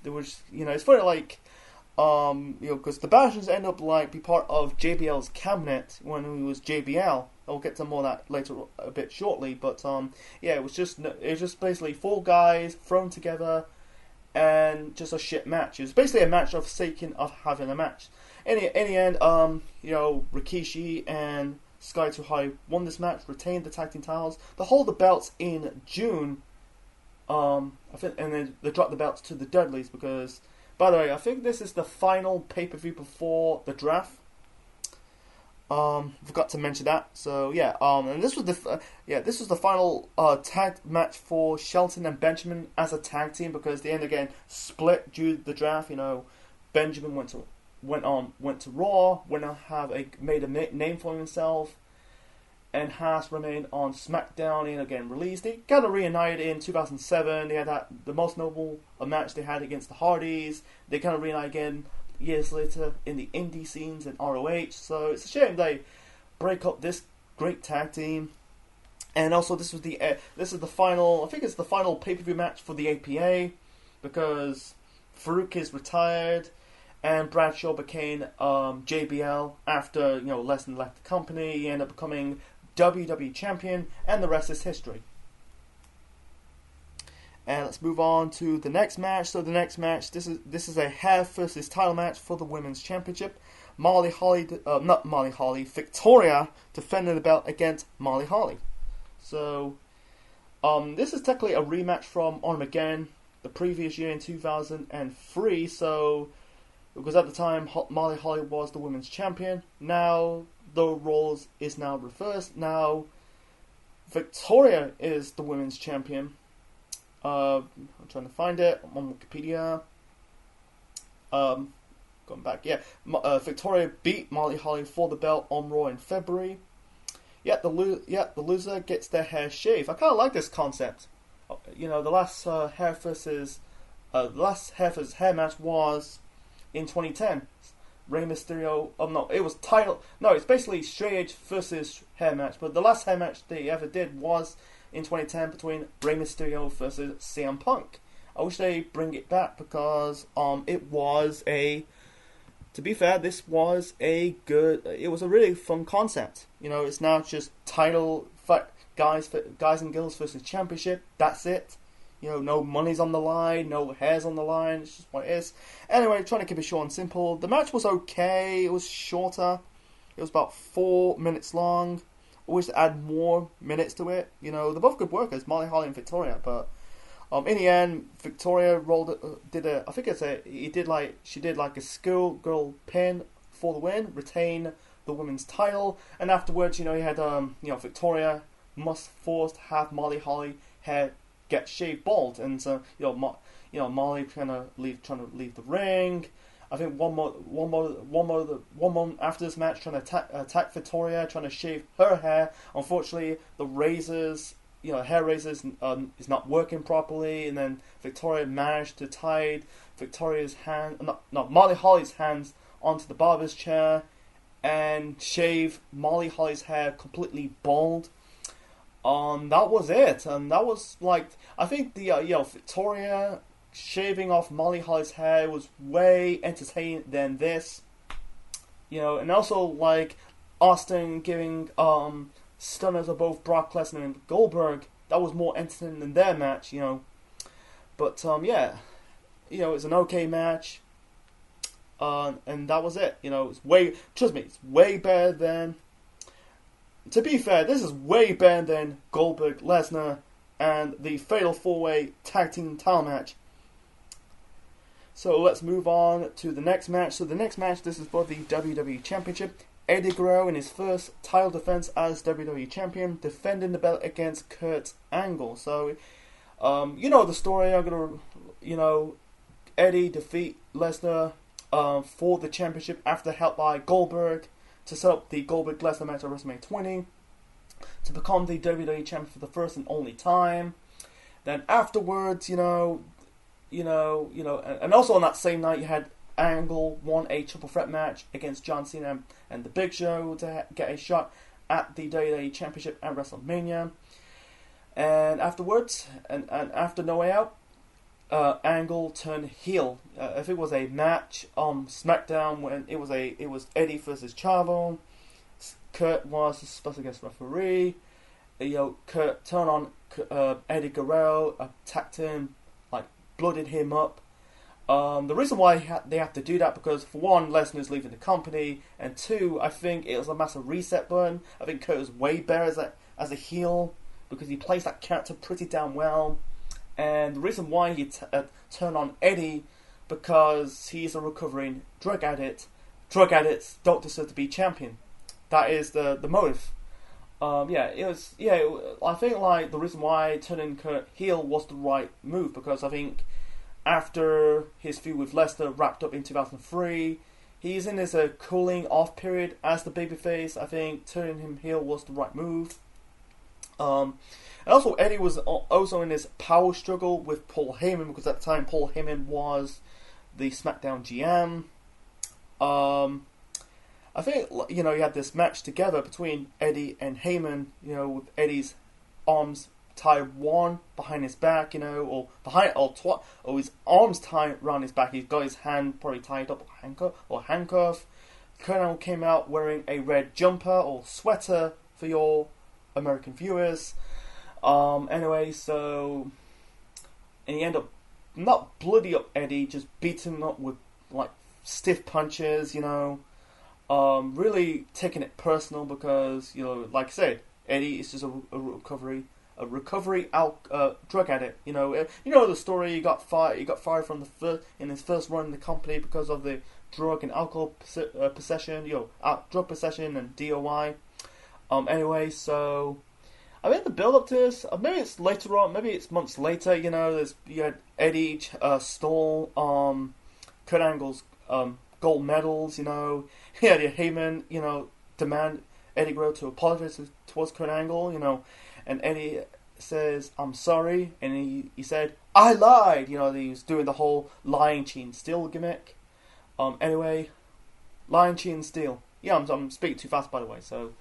There was, it's funny, like, because the Bastions end up like be part of JBL's cabinet when he was JBL. I'll get to more of that later a bit shortly, but it was just basically 4 guys thrown together and just a shit match. It was basically a match of seeking of having a match. In the end, Rikishi and Sky Too High won this match, retained the tag team titles. They hold the belts in June. I think, and then they dropped the belts to the Dudleys because, by the way, I think this is the final pay-per-view before the draft. Forgot to mention that. So yeah, and this was the final tag match for Shelton and Benjamin as a tag team because they ended again split due to the draft. Benjamin went to Raw, made a name for himself, and Haas remained on SmackDown and again released. They kind of reunited in 2007. They had the most notable match they had against the Hardys. They kind of reunited again years later in the indie scenes and ROH. So it's a shame they break up this great tag team. And also this is the final. I think it's the final pay-per-view match for the APA because Farouk is retired. And Bradshaw became JBL after Lesnar left the company. He ended up becoming WWE champion, and the rest is history. And let's move on to the next match. So the next match, this is a hair versus title match for the women's championship. Victoria defending the belt against Molly Holly. So this is technically a rematch from Armageddon the previous year in 2003. So because at the time Molly Holly was the women's champion. Now the roles is now reversed. Now Victoria is the women's champion. I'm trying to find it. I'm on Wikipedia. Going back, Victoria beat Molly Holly for the belt on Raw in February. Yet the loser gets their hair shaved. I kind of like this concept. The last hair versus hair match was in 2010. Rey Mysterio. It's basically straight edge versus hair match. But the last hair match they ever did was in 2010 between Rey Mysterio versus CM Punk. I wish they bring it back because it was to be fair, this was it was a really fun concept. It's now just title fight, guys and girls versus championship. That's it. No money's on the line, no hair's on the line. It's just what it is. Anyway, trying to keep it short and simple. The match was okay. It was shorter. It was about 4 minutes long. I wish to add more minutes to it. They're both good workers, Molly Holly and Victoria. But in the end, Victoria she did like a schoolgirl pin for the win, retain the women's title, and afterwards, you had Victoria must force to have Molly Holly hair get shaved bald, and so Molly trying to leave the ring. I think one more after this match trying to attack Victoria, trying to shave her hair. Unfortunately, the razors, hair razors is not working properly, and then Victoria managed to tie Molly Holly's hands onto the barber's chair and shave Molly Holly's hair completely bald. That was it, and that was like, I think the Victoria shaving off Molly Holly's hair was way entertaining than this, and also like Austin giving stunners of both Brock Lesnar and Goldberg. That was more entertaining than their match, But it's an okay match, and that was it. It's way better than to be fair, this is way better than Goldberg, Lesnar, and the Fatal 4-Way Tag Team title match. So let's move on to the next match. So the next match, this is for the WWE Championship. Eddie Guerrero in his first title defense as WWE Champion, defending the belt against Kurt Angle. So, you know the story. I'm gonna, Eddie defeat Lesnar for the championship after help by Goldberg to set up the Goldberg-Lesnar match at WrestleMania 20 to become the WWE Champion for the first and only time. Then afterwards, and also on that same night you had Angle won a triple threat match against John Cena and The Big Show to get a shot at the WWE Championship at WrestleMania. And afterwards, and after No Way Out, Angle turned heel. If it was a match on SmackDown when it was Eddie versus Chavo, Kurt was the special guest referee. Kurt turned on Eddie Guerrero, attacked him, blooded him up. The reason why they have to do that because for one, Lesnar's leaving the company, and two, I think it was a massive reset button. I think Kurt is way better as a heel because he plays that character pretty damn well. And the reason why he turned on Eddie because he's a recovering drug addict. Drug addicts don't deserve to be champion. That is the motive. I think the reason why turning Kurt heel was the right move because I think after his feud with Lesnar wrapped up in 2003, he's in this cooling off period as the babyface. I think turning him heel was the right move. And also Eddie was also in this power struggle with Paul Heyman because at the time Paul Heyman was the SmackDown GM. I think you had this match together between Eddie and Heyman. With Eddie's arms tied one behind his back, or his arms tied around his back. He's got his hand probably tied up handcuff. Colonel came out wearing a red jumper or sweater for your American viewers. Anyway, so and he ended up not bloody up Eddie, just beating him up with stiff punches. Really taking it personal because like I said, Eddie is just a recovery drug addict. The story. He got fired from in his first run in the company because of the drug and alcohol possession. Drug possession and DOI. Anyway, so I mean the build up to this. Maybe it's later on. Maybe it's months later. You had Eddie stole Kurt Angle's gold medals. He had Heyman demand Eddie Guerrero to apologize towards Kurt Angle. And Eddie says, "I'm sorry," and he said, "I lied." He was doing the whole lying, cheating, steal gimmick. Anyway, lying, cheating, steal. Yeah, I'm speaking too fast, by the way. So,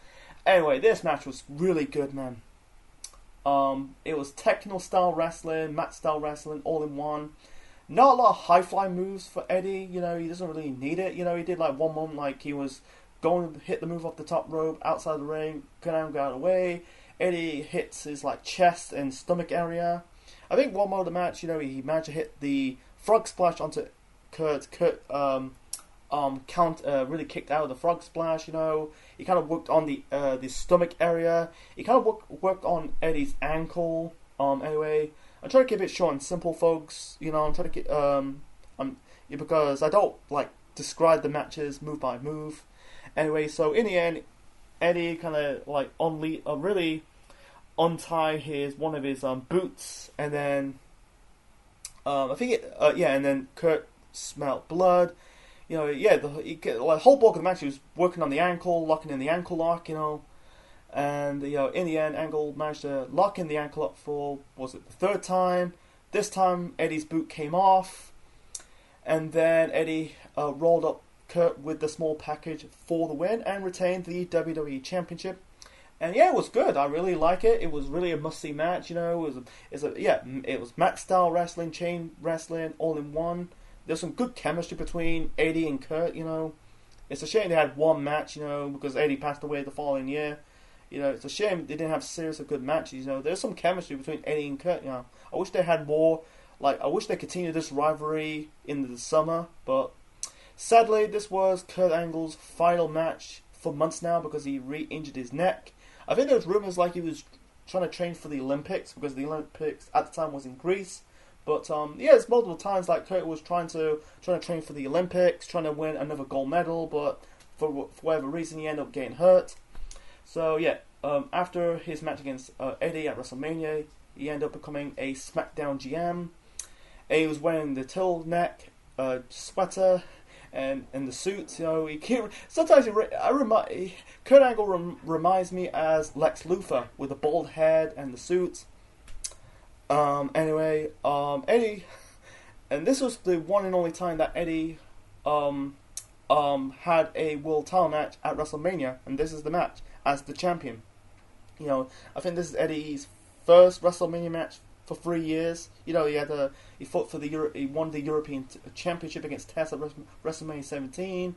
anyway, this match was really good, man. It was technical style wrestling, mat style wrestling, all in one. Not a lot of high fly moves for Eddie. He doesn't really need it. He did one moment he was going to hit the move off the top rope outside the ring. Kurt Angle got away. Eddie hits his chest and stomach area. I think one more of the match, he managed to hit the frog splash onto Kurt. Kurt really kicked out of the frog splash. He kind of worked on the stomach area. He kind of worked on Eddie's ankle. Anyway, I'm trying to keep it short and simple, folks. I'm trying to keep because I don't describe the matches move by move. Anyway, so in the end, Eddie kind of really untie one of his boots, and then and then Kurt smelled blood. The whole bulk of the match he was working on the ankle, locking in the ankle lock, and in the end, Angle managed to lock in the ankle up for the third time. This time, Eddie's boot came off, and then Eddie rolled up Kurt with the small package for the win and retained the WWE Championship. And yeah, it was good. I really like it. It was really a must-see match. It was match style wrestling, chain wrestling, all in one. There's some good chemistry between Eddie and Kurt. It's a shame they had one match. Because Eddie passed away the following year. It's a shame they didn't have series of good matches. There's some chemistry between Eddie and Kurt. I wish they had more. I wish they continued this rivalry into the summer, but sadly, this was Kurt Angle's final match for months now because he re-injured his neck. I think there was rumors like he was trying to train for the Olympics because the Olympics at the time was in Greece. But yeah, it's multiple times like Kurt was trying to train for the Olympics, trying to win another gold medal, but for whatever reason he ended up getting hurt. So yeah, after his match against Eddie at WrestleMania, he ended up becoming a SmackDown GM. And he was wearing the turtleneck sweater and the suits. You know, sometimes Kurt Angle reminds me as Lex Luthor with the bald head and the suits. Anyway, Eddie, and this was the one and only time that Eddie had a world title match at WrestleMania, and this is the match as the champion. You know, I think this is Eddie's first WrestleMania match for 3 years. You know, he fought for he won the European Championship against Test at WrestleMania 17.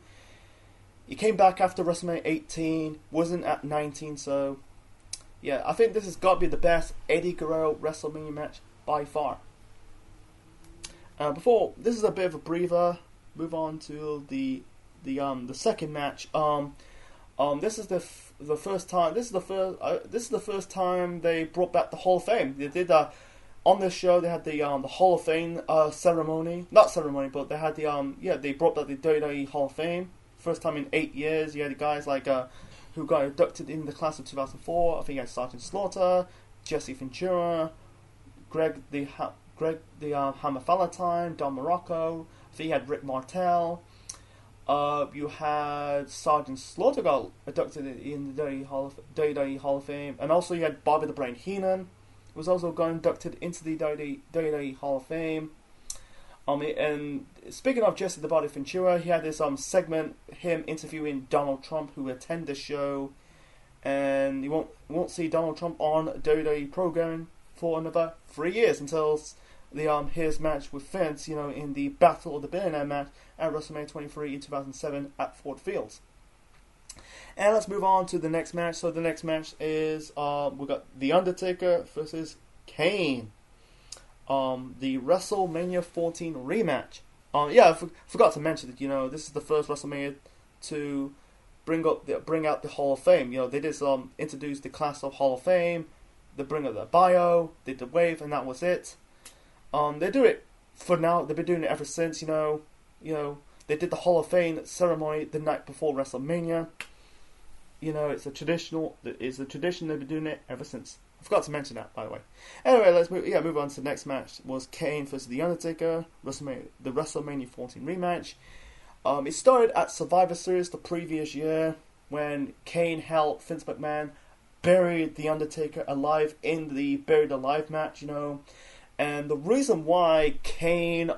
He came back after WrestleMania 18, wasn't at 19, so yeah, I think this has got to be the best Eddie Guerrero WrestleMania match by far. This is a bit of a breather. Move on to the second match. This is the first time. This is the first time they brought back the Hall of Fame. They did on this show. They had the Hall of Fame ceremony. Not ceremony, but they had they brought back the WWE Hall of Fame. First time in 8 years. You had the guys like who got inducted in the class of 2004. I think you had Sergeant Slaughter, Jesse Ventura, Greg the Hammer Valentine, Don Morocco. I think you had Rick Martel. You had Sergeant Slaughter got inducted in the WWE Hall of Fame, and also you had Bobby the Brain Heenan, who was also got inducted into the WWE Hall of Fame. And speaking of Jesse the Body Ventura, he had this segment, him interviewing Donald Trump, who attended the show, and you won't see Donald Trump on WWE programming for another 3 years until his match with Vince, you know, in the Battle of the Billionaire match at WrestleMania 23 in 2007 at Ford Field. And let's move on to the next match. So the next match is we got The Undertaker versus Kane. The WrestleMania 14 rematch. I forgot to mention that, you know, this is the first WrestleMania to bring out the Hall of Fame. You know, they just introduced the class of Hall of Fame. They bring up the bio, did the wave, and that was it. They do it for now. They've been doing it ever since. You know, they did the Hall of Fame ceremony the night before WrestleMania. You know, it's a tradition. They've been doing it ever since. I forgot to mention that, by the way. Anyway, let's move on to the next match. Was Kane versus The Undertaker, the WrestleMania 14 rematch. It started at Survivor Series the previous year when Kane helped Vince McMahon bury The Undertaker alive in the Buried Alive match, you know. And the reason why Kane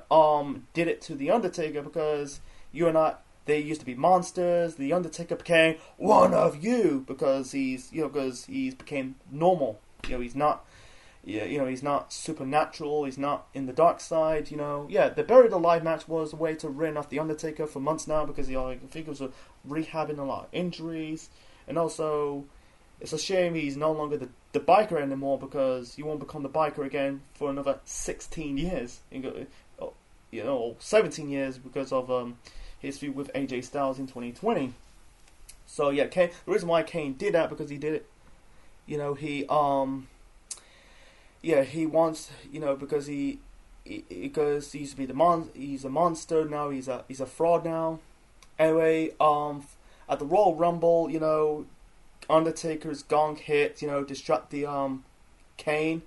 did it to The Undertaker, because they used to be monsters. The Undertaker became one of you because he's became normal. You know, he's not supernatural. He's not in the dark side. You know, the Buried Alive match was a way to win off The Undertaker for months now because I think he was rehabbing a lot of injuries, and also it's a shame he's no longer the biker anymore because he won't become the biker again for another 16 years. You know, 17 years because of his feud with AJ Styles in 2020. So yeah, Kane. The reason why Kane did that because he did it. You know, he wants, you know, because he used to be he's a monster now. He's a fraud now. Anyway, at the Royal Rumble, you know, Undertaker's gong hit, you know, distract the Kane.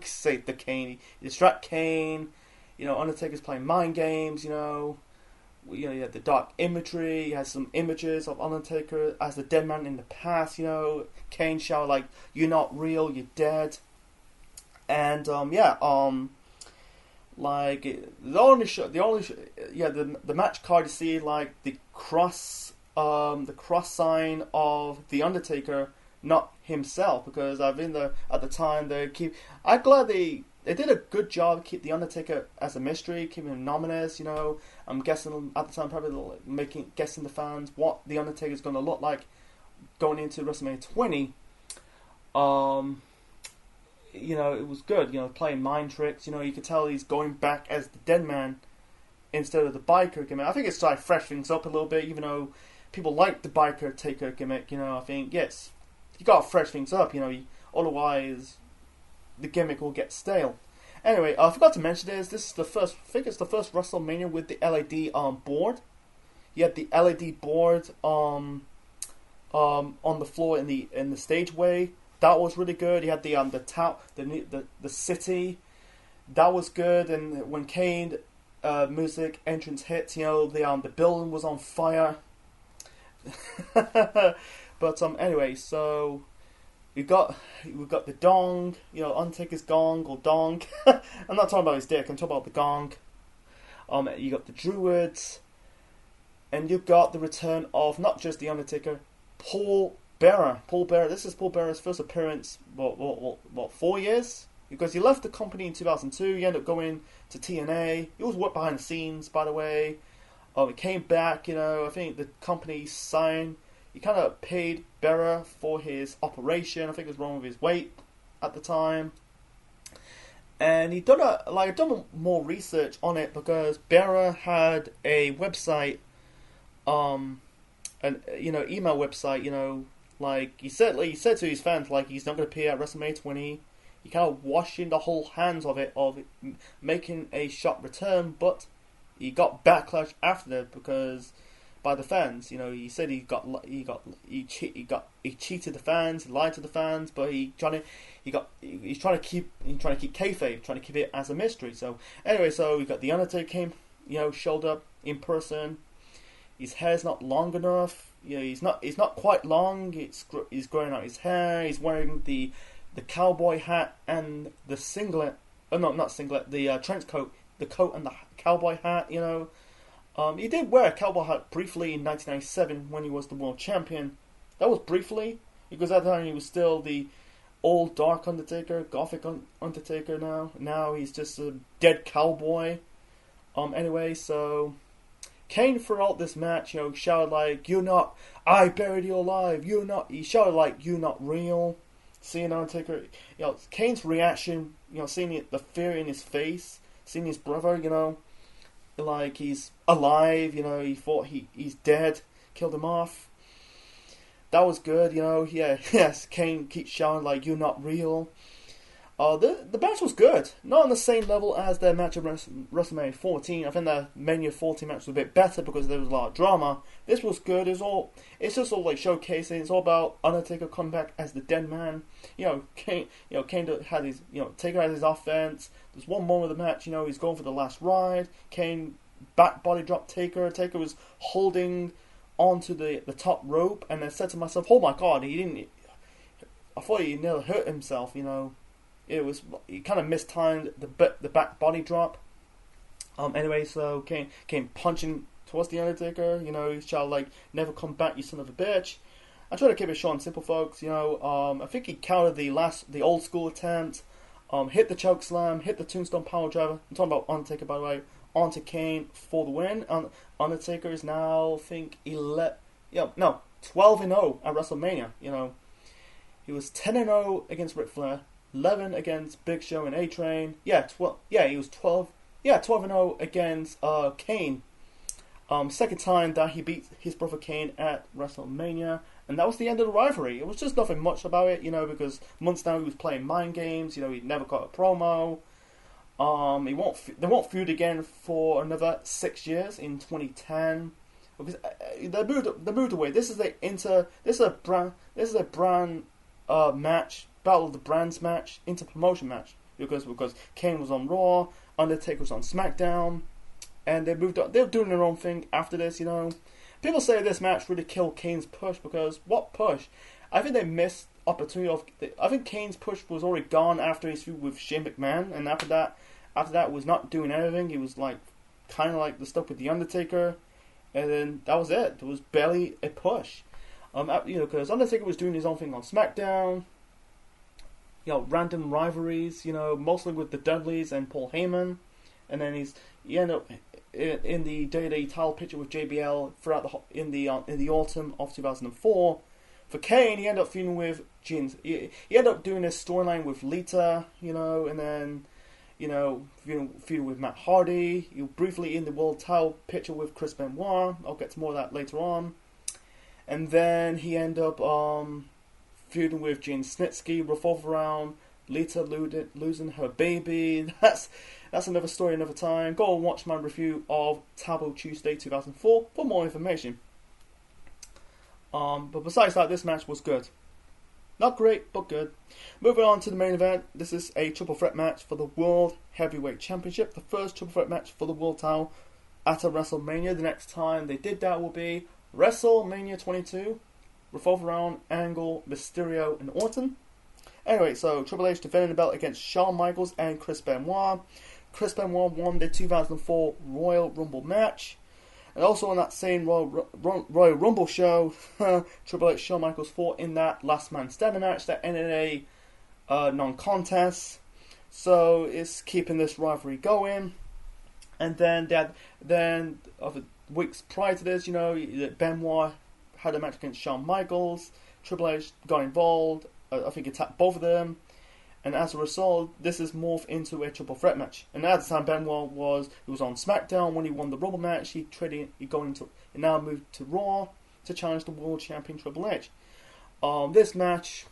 Say the Kane. Distract Kane. You know, Undertaker's playing mind games. You know, you had the dark imagery. He has some images of Undertaker as the dead man in the past. You know, Kane shouted like, "You're not real. You're dead." And like the match card, you see like the cross sign of the Undertaker, not himself, because at the time I'm glad they did a good job keep the Undertaker as a mystery, keeping him anonymous. You know, I'm guessing at the time probably guessing the fans what the Undertaker is going to look like going into WrestleMania 20. You know, it was good. You know, playing mind tricks. You know, you could tell he's going back as the dead man instead of the biker gimmick. I think it's like fresh things up a little bit, even though people like the biker taker gimmick. You know, I think yes, you got to fresh things up. Otherwise the gimmick will get stale. Anyway, I forgot to mention this. This is the first. I think it's the first WrestleMania with the LED board. You had the LED board on the floor in the stageway. That was really good. You had the city. That was good. And when Kane music entrance hits, the building was on fire. But anyway, so we got the gong, Undertaker's gong or dong. I'm not talking about his dick. I'm talking about the gong. You got the Druids, and you got the return of not just the Undertaker, Paul Bearer. This is Paul Bearer's first appearance. What 4 years? Because he left the company in 2002. He ended up going to TNA. He was worked behind the scenes, by the way. He came back. I think the company signed. He kind of paid Bearer for his operation. I think it was wrong with his weight at the time. And he done more research on it because Bearer had a website, email website. He said to his fans, he's not going to appear at WrestleMania 20. He kind of washing the whole hands of it, making a shock return, but he got backlash after that because by the fans. He said he cheated the fans, he lied to the fans, but he's trying to keep kayfabe, trying to keep it as a mystery. So anyway, we got the Undertaker showed up in person. His hair's not long enough. He's not quite long. He's growing out his hair. He's wearing the cowboy hat and the singlet. Oh no, not singlet. The trench coat, the coat and the cowboy hat. He did wear a cowboy hat briefly in 1997 when he was the world champion. That was briefly, because at the time he was still the old dark Undertaker, gothic Undertaker now. Now he's just a dead cowboy. Anyway, so Kane throughout this match, shouted "You're not, I buried you alive, you're not," he shouted "You're not real." Seeing Undertaker, Kane's reaction, seeing the fear in his face, seeing his brother, he's alive, he thought he's dead, killed him off. That was good, yes, Kane keeps shouting "You're not real." The match was good, not on the same level as their match at WrestleMania 14. I think the Mania 14 match was a bit better because there was a lot of drama. This was good. It's just all showcasing. It's all about Undertaker coming back as the dead man. Kane had his, Taker had his offense. There's one moment of the match, he's going for the last ride. Kane back body drop Taker. Taker was holding onto the top rope, and I said to myself, "Oh my God, I thought he nearly hurt himself." He kind of mistimed the back body drop. Anyway, so Kane punching towards the Undertaker. He shouted "Never come back, you son of a bitch." I try to keep it short and simple, folks. I think he countered the old school attempt. Hit the choke slam, hit the tombstone power driver. I'm talking about Undertaker, by the way. Onto Kane for the win. Undertaker is now, I think, 12-0 at WrestleMania. He was 10-0 against Ric Flair, 11 against Big Show and A-Train. He was 12-0 against Kane. Second time that he beat his brother Kane at WrestleMania, and that was the end of the rivalry. It was just nothing much about it, because months now he was playing mind games. He never got a promo. They won't feud again for another 6 years in 2010. Because they moved away. This is a brand match, Battle of the Brands match, inter-promotion match, because Kane was on Raw, Undertaker was on SmackDown, and they moved on. They were doing their own thing after this. People say this match really killed Kane's push, because what push? I think they missed opportunity I think Kane's push was already gone after his feud with Shane McMahon, and after that was not doing anything. He was kind of the stuff with the Undertaker, and then that was it. There was barely a push. Because Undertaker was doing his own thing on SmackDown. Random rivalries. Mostly with the Dudleys and Paul Heyman, and then he ended up in the WWE title picture with JBL throughout in the autumn of 2004. For Kane, he ended up feuding with Jeans. He ended up doing this storyline with Lita, and then feuding with Matt Hardy. He was briefly in the world title picture with Chris Benoit. I'll get to more of that later on. And then he ended up feuding with Gene Snitsky, revolve around Lita losing her baby. That's another story, another time. Go and watch my review of Taboo Tuesday 2004 for more information. But besides that, this match was good. Not great, but good. Moving on to the main event. This is a triple threat match for the World Heavyweight Championship. The first triple threat match for the World title at a WrestleMania. The next time they did that will be WrestleMania 22. Revolve around Angle, Mysterio, and Orton. Anyway, so Triple H defended the belt against Shawn Michaels and Chris Benoit. Chris Benoit won the 2004 Royal Rumble match. And also on that same Royal Rumble show, Triple H Shawn Michaels fought in that Last Man Standing match that ended a non-contest. So it's keeping this rivalry going. And then of weeks prior to this, Benoit had a match against Shawn Michaels. Triple H got involved. I think he attacked both of them. And as a result, this is morphed into a triple threat match. And at the time, Benoit was on SmackDown when he won the Rumble match. He now moved to Raw to challenge the World Champion Triple H. This match,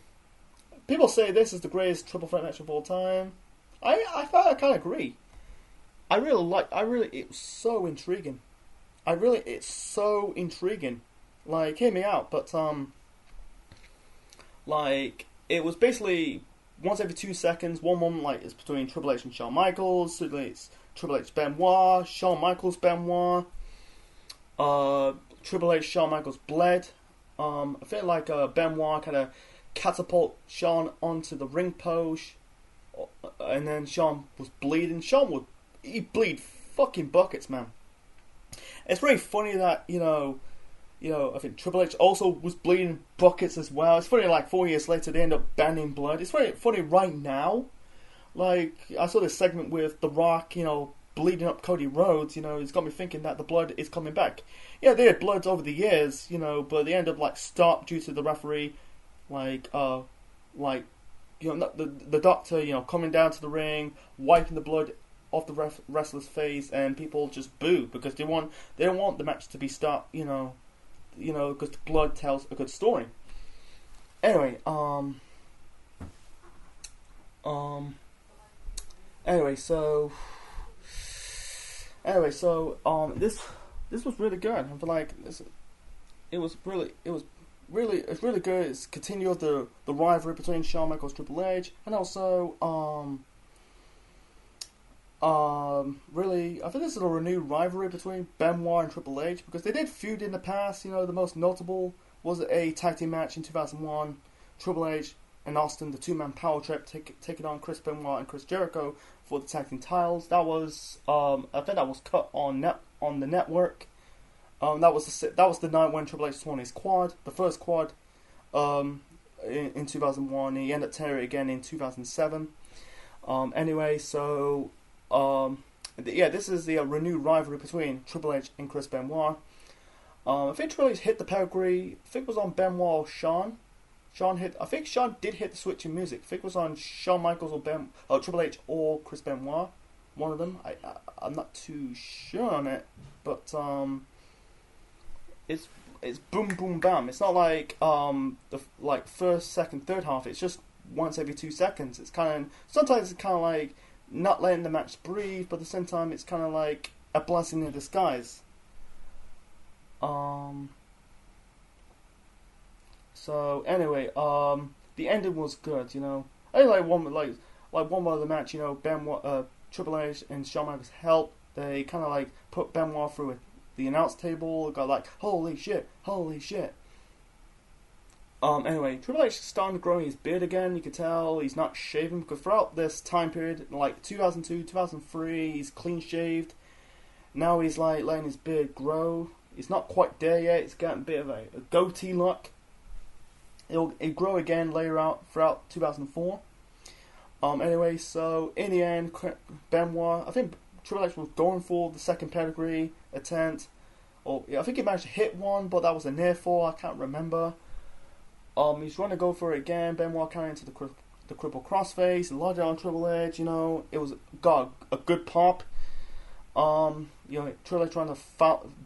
people say this is the greatest triple threat match of all time. I kind of agree. It was so intriguing. It's so intriguing. Like, hear me out, but it was basically once every 2 seconds, one moment it's between Triple H and Shawn Michaels, it's Triple H Benoit, Shawn Michaels Benoit, Triple H Shawn Michaels bled. I feel like Benoit kind of catapult Shawn onto the ring post, and then Shawn was bleeding. He bleed fucking buckets, man. It's very funny that I think Triple H also was bleeding buckets as well. It's funny, 4 years later, they end up banning blood. It's very funny right now. I saw this segment with The Rock, bleeding up Cody Rhodes. It's got me thinking that the blood is coming back. Yeah, they had bloods over the years, but they end up, stopped due to the referee, the doctor, coming down to the ring, wiping the blood off the wrestler's face, and people just boo because they don't want the match to be stopped, because the blood tells a good story. Anyway, this was really good. I feel like it's really good. It's continued the rivalry between Shawn Michaels and Triple H, and also really, I think this is a renewed rivalry between Benoit and Triple H because they did feud in the past. The most notable was a tag team match in 2001. Triple H and Austin, the two-man power trip, taking on Chris Benoit and Chris Jericho for the tag team titles. That was, I think that was cut on the network. That was the night when Triple H won his quad, the first quad, in 2001. He ended up tearing it again in 2007. This is the renewed rivalry between Triple H and Chris Benoit. I think Triple H hit the pedigree. I think it was on Benoit or Shawn. I think Shawn did hit the switch in music. I think it was on Shawn Michaels or Triple H or Chris Benoit. One of them. I'm not too sure on it, but it's boom boom bam. It's not like the first, second, third half. It's just once every 2 seconds. Sometimes it's kind of like not letting the match breathe, but at the same time it's kind of like a blessing in disguise. So anyway, the ending was good. I like one part of the match. Benoit, Triple H and Shawn Michaels helped. They kind of put Benoit through the announce table. Got holy shit. Anyway, Triple H is starting to grow his beard again. You can tell he's not shaving because throughout this time period, 2002, 2003, he's clean shaved. Now he's letting his beard grow. He's not quite there yet. It's getting a bit of a goatee look. It'll grow again later out throughout 2004. Anyway, so in the end, Benoit, I think Triple H was going for the second pedigree attempt. I think he managed to hit one, but that was a near fall. I can't remember. He's trying to go for it again. Benoit carrying into the cripple crossface, lodged on Triple H. It got a good pop. Triple H trying to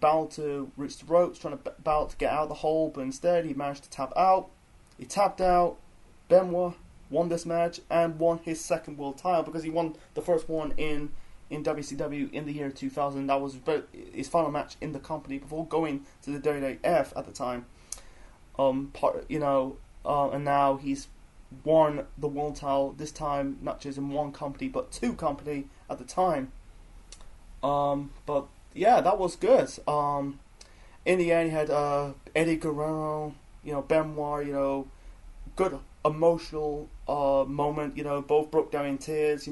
battle to reach the ropes, trying to battle to get out of the hole, but instead he managed to tap out. He tapped out. Benoit won this match and won his second world title because he won the first one in WCW in the year 2000. That was his final match in the company before going to the WWF at the time. And now he's won the world title, this time not just in one company but two company at the time. But yeah, that was good. In the end, he had Eddie Guerrero, Benoit, good emotional moment. Both broke down in tears.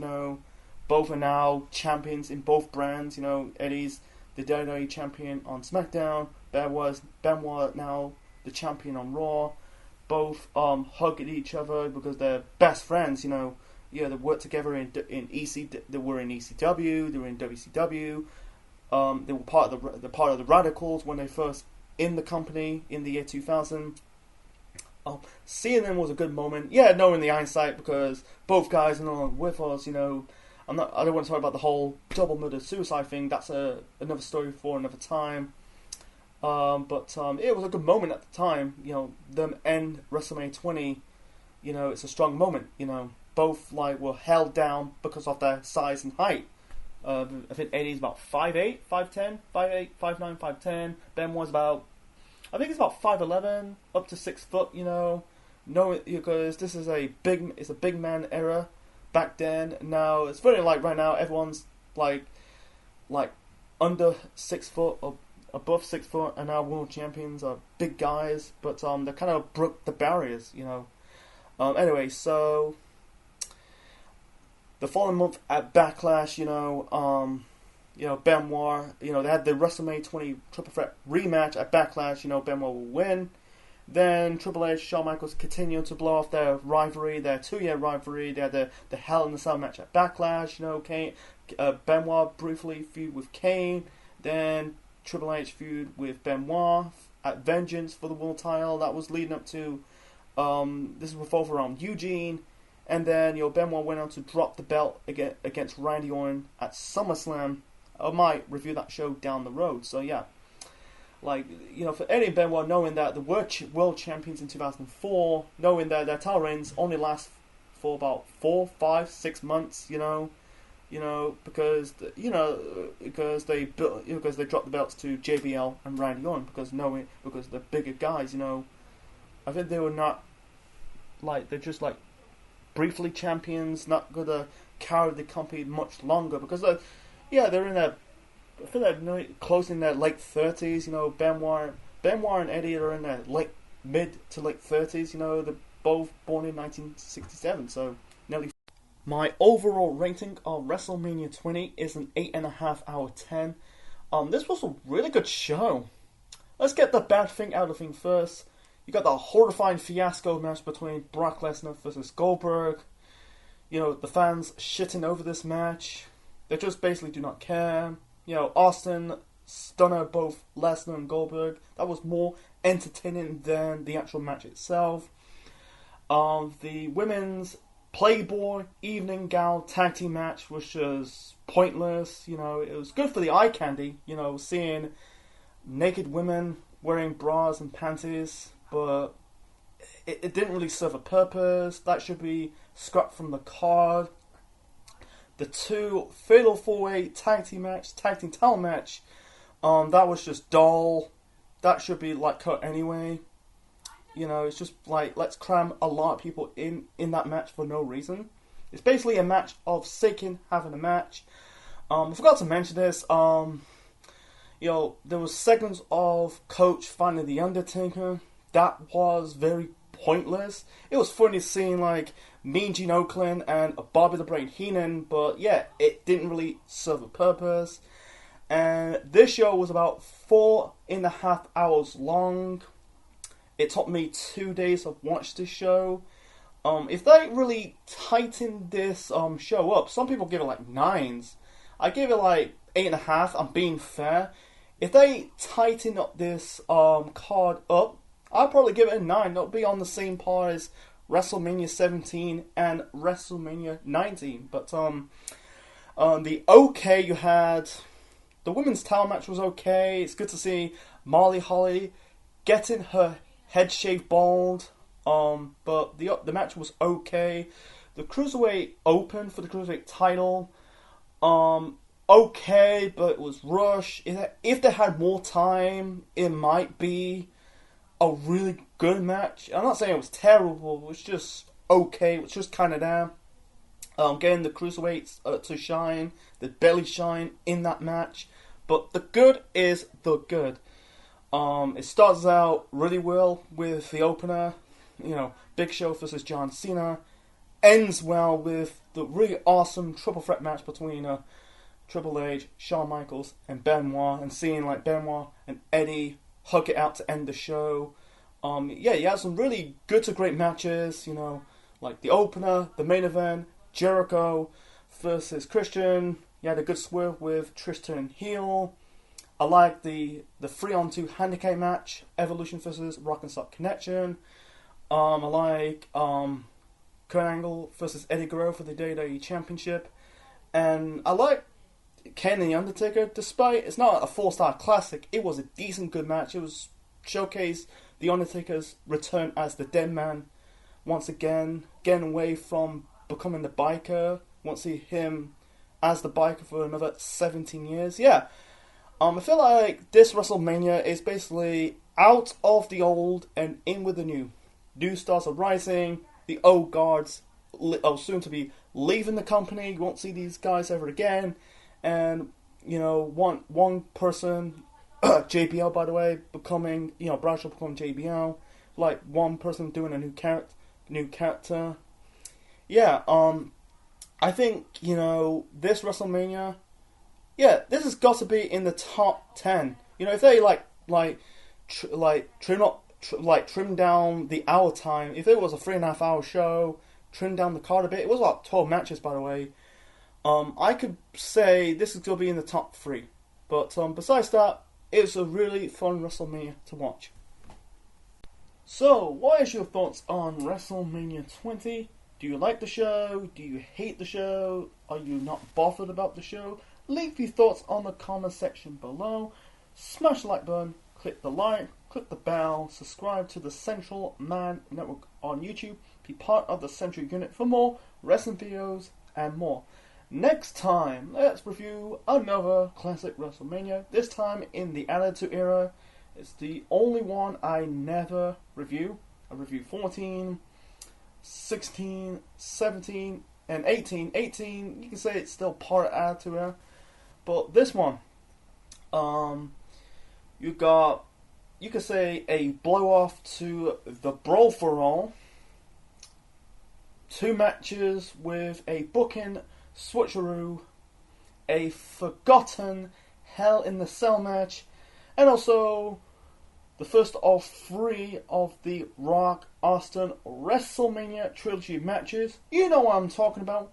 Both are now champions in both brands. Eddie's the WWE champion on SmackDown. Benoit now the champion on Raw. Both hugging each other because they're best friends. They worked together in EC. They were in ECW. They were in WCW. They were part of the Radicals when they first in the company in the year 2000. Seeing them was a good moment. Yeah, knowing the hindsight because both guys are no longer with us. I don't want to talk about the whole double murder suicide thing. That's another story for another time. But it was a good moment at the time. Them end WrestleMania 20. It's a strong moment. Both were held down because of their size and height. I think Eddie's about 5'8", 5'10", 5'8", 5'9", 5'10". Benoit's about, I think it's about 5'11", up to 6 foot. Because this is it's a big man era back then. Now it's funny, right now everyone's like under 6 foot or above 6 foot, and now world champions are big guys, but they kind of broke the barriers. Anyway, so the following month at Backlash, Benoit, they had the WrestleMania 20 Triple Threat rematch at Backlash. Benoit will win. Then Triple H, Shawn Michaels continued to blow off their rivalry, their 2-year rivalry. They had the Hell in the Cell match at Backlash. Benoit briefly feud with Kane. Then Triple H feud with Benoit at Vengeance for the world title. That was leading up to this was revolved around Eugene. And then, Benoit went on to drop the belt against Randy Orton at SummerSlam. I might review that show down the road. So, yeah. For Eddie and Benoit, knowing that the world champions in 2004, knowing that their title reigns only last for about 4, 5, 6 months, because they dropped the belts to JBL and Randy Orton because they're bigger guys, I think they were not, they're just briefly champions, not gonna carry the company much longer because they're in I feel they're close in their late 30s. Benoit and Eddie are in their mid to late 30s. They're both born in 1967, so nearly. My overall rating of WrestleMania 20 is an 8.5 out of 10. This was a really good show. Let's get the bad thing out of thing first. You got the horrifying fiasco match between Brock Lesnar versus Goldberg. The fans shitting over this match. They just basically do not care. Austin stunner both Lesnar and Goldberg. That was more entertaining than the actual match itself. The women's Playboy Evening Gal tag team match was just pointless. It was good for the eye candy. Seeing naked women wearing bras and panties. But it didn't really serve a purpose. That should be scrapped from the card. The 2 Fatal 4-Way tag team title match, that was just dull. That should be cut anyway. It's just let's cram a lot of people in that match for no reason. It's basically a match of seeking having a match. I forgot to mention this. There was segments of Coach finding the Undertaker. That was very pointless. It was funny seeing Mean Gene Okerlund and Bobby the Brain Heenan, but yeah, it didn't really serve a purpose. And this show was about 4.5 hours long. It took me 2 days to watch this show. If they really tightened this show up, some people give it 9s. I give it 8.5. I'm being fair. If they tighten up this card up, I'll probably give it a 9. It'll be on the same par as WrestleMania 17 and WrestleMania 19. But you had the women's title match was okay. It's good to see Molly Holly getting her head shaved bald. But the match was okay. The Cruiserweight Open for the Cruiserweight title, okay, but it was rushed. If they had more time, it might be a really good match. I'm not saying it was terrible, it was just okay, it was just kind of there. Getting the Cruiserweights to shine, the belly shine in that match. But the good is the good. It starts out really well with the opener, Big Show versus John Cena. Ends well with the really awesome triple threat match between Triple H, Shawn Michaels, and Benoit, and seeing like Benoit and Eddie hug it out to end the show. You had some really good to great matches, like the opener, the main event, Jericho versus Christian. You had a good swerve with Tristan heel. I like the 3-on-2 handicap match, Evolution versus Rock and Sock Connection. I like Kurt Angle versus Eddie Guerrero for the WWE Championship. And I like Ken and The Undertaker, despite it's not a 4-star classic, it was a decent good match. It was showcased The Undertaker's return as the Dead Man once again, getting away from becoming the biker. Want to see him as the biker for another 17 years. Yeah. I feel like this WrestleMania is basically out of the old and in with the new. New stars are rising. The old guards are soon to be leaving the company. You won't see these guys ever again. And, one person, JBL by the way, becoming, Bradshaw becoming JBL. Like, one person doing a new character. Yeah, I think, this WrestleMania, this has got to be in the top 10. If they trim down the hour time. If it was a 3.5 hour show, trim down the card a bit. It was like 12 matches, by the way. I could say this is going to be in the top 3. But besides that, it's a really fun WrestleMania to watch. So, what is your thoughts on WrestleMania 20? Do you like the show? Do you hate the show? Are you not bothered about the show? Leave your thoughts on the comment section below. Smash the like button, click the like, click the bell, subscribe to the Central Man Network on YouTube. Be part of the Central Unit for more wrestling videos and more. Next time, let's review another classic WrestleMania. This time in the Attitude Era. It's the only one I never review. I review 14, 16, 17, and 18. 18, you can say it's still part of Attitude Era. But this one, you could say a blow off to the Brawl for All. 2 matches with a booking switcheroo, a forgotten Hell in the Cell match, and also the first of 3 of the Rock Austin WrestleMania trilogy matches. You know what I'm talking about.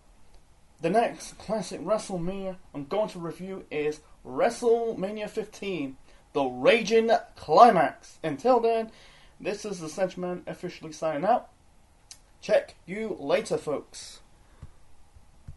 The next classic WrestleMania I'm going to review is WrestleMania 15, the Raging Climax. Until then, this is the Central Man officially signing out. Check you later, folks.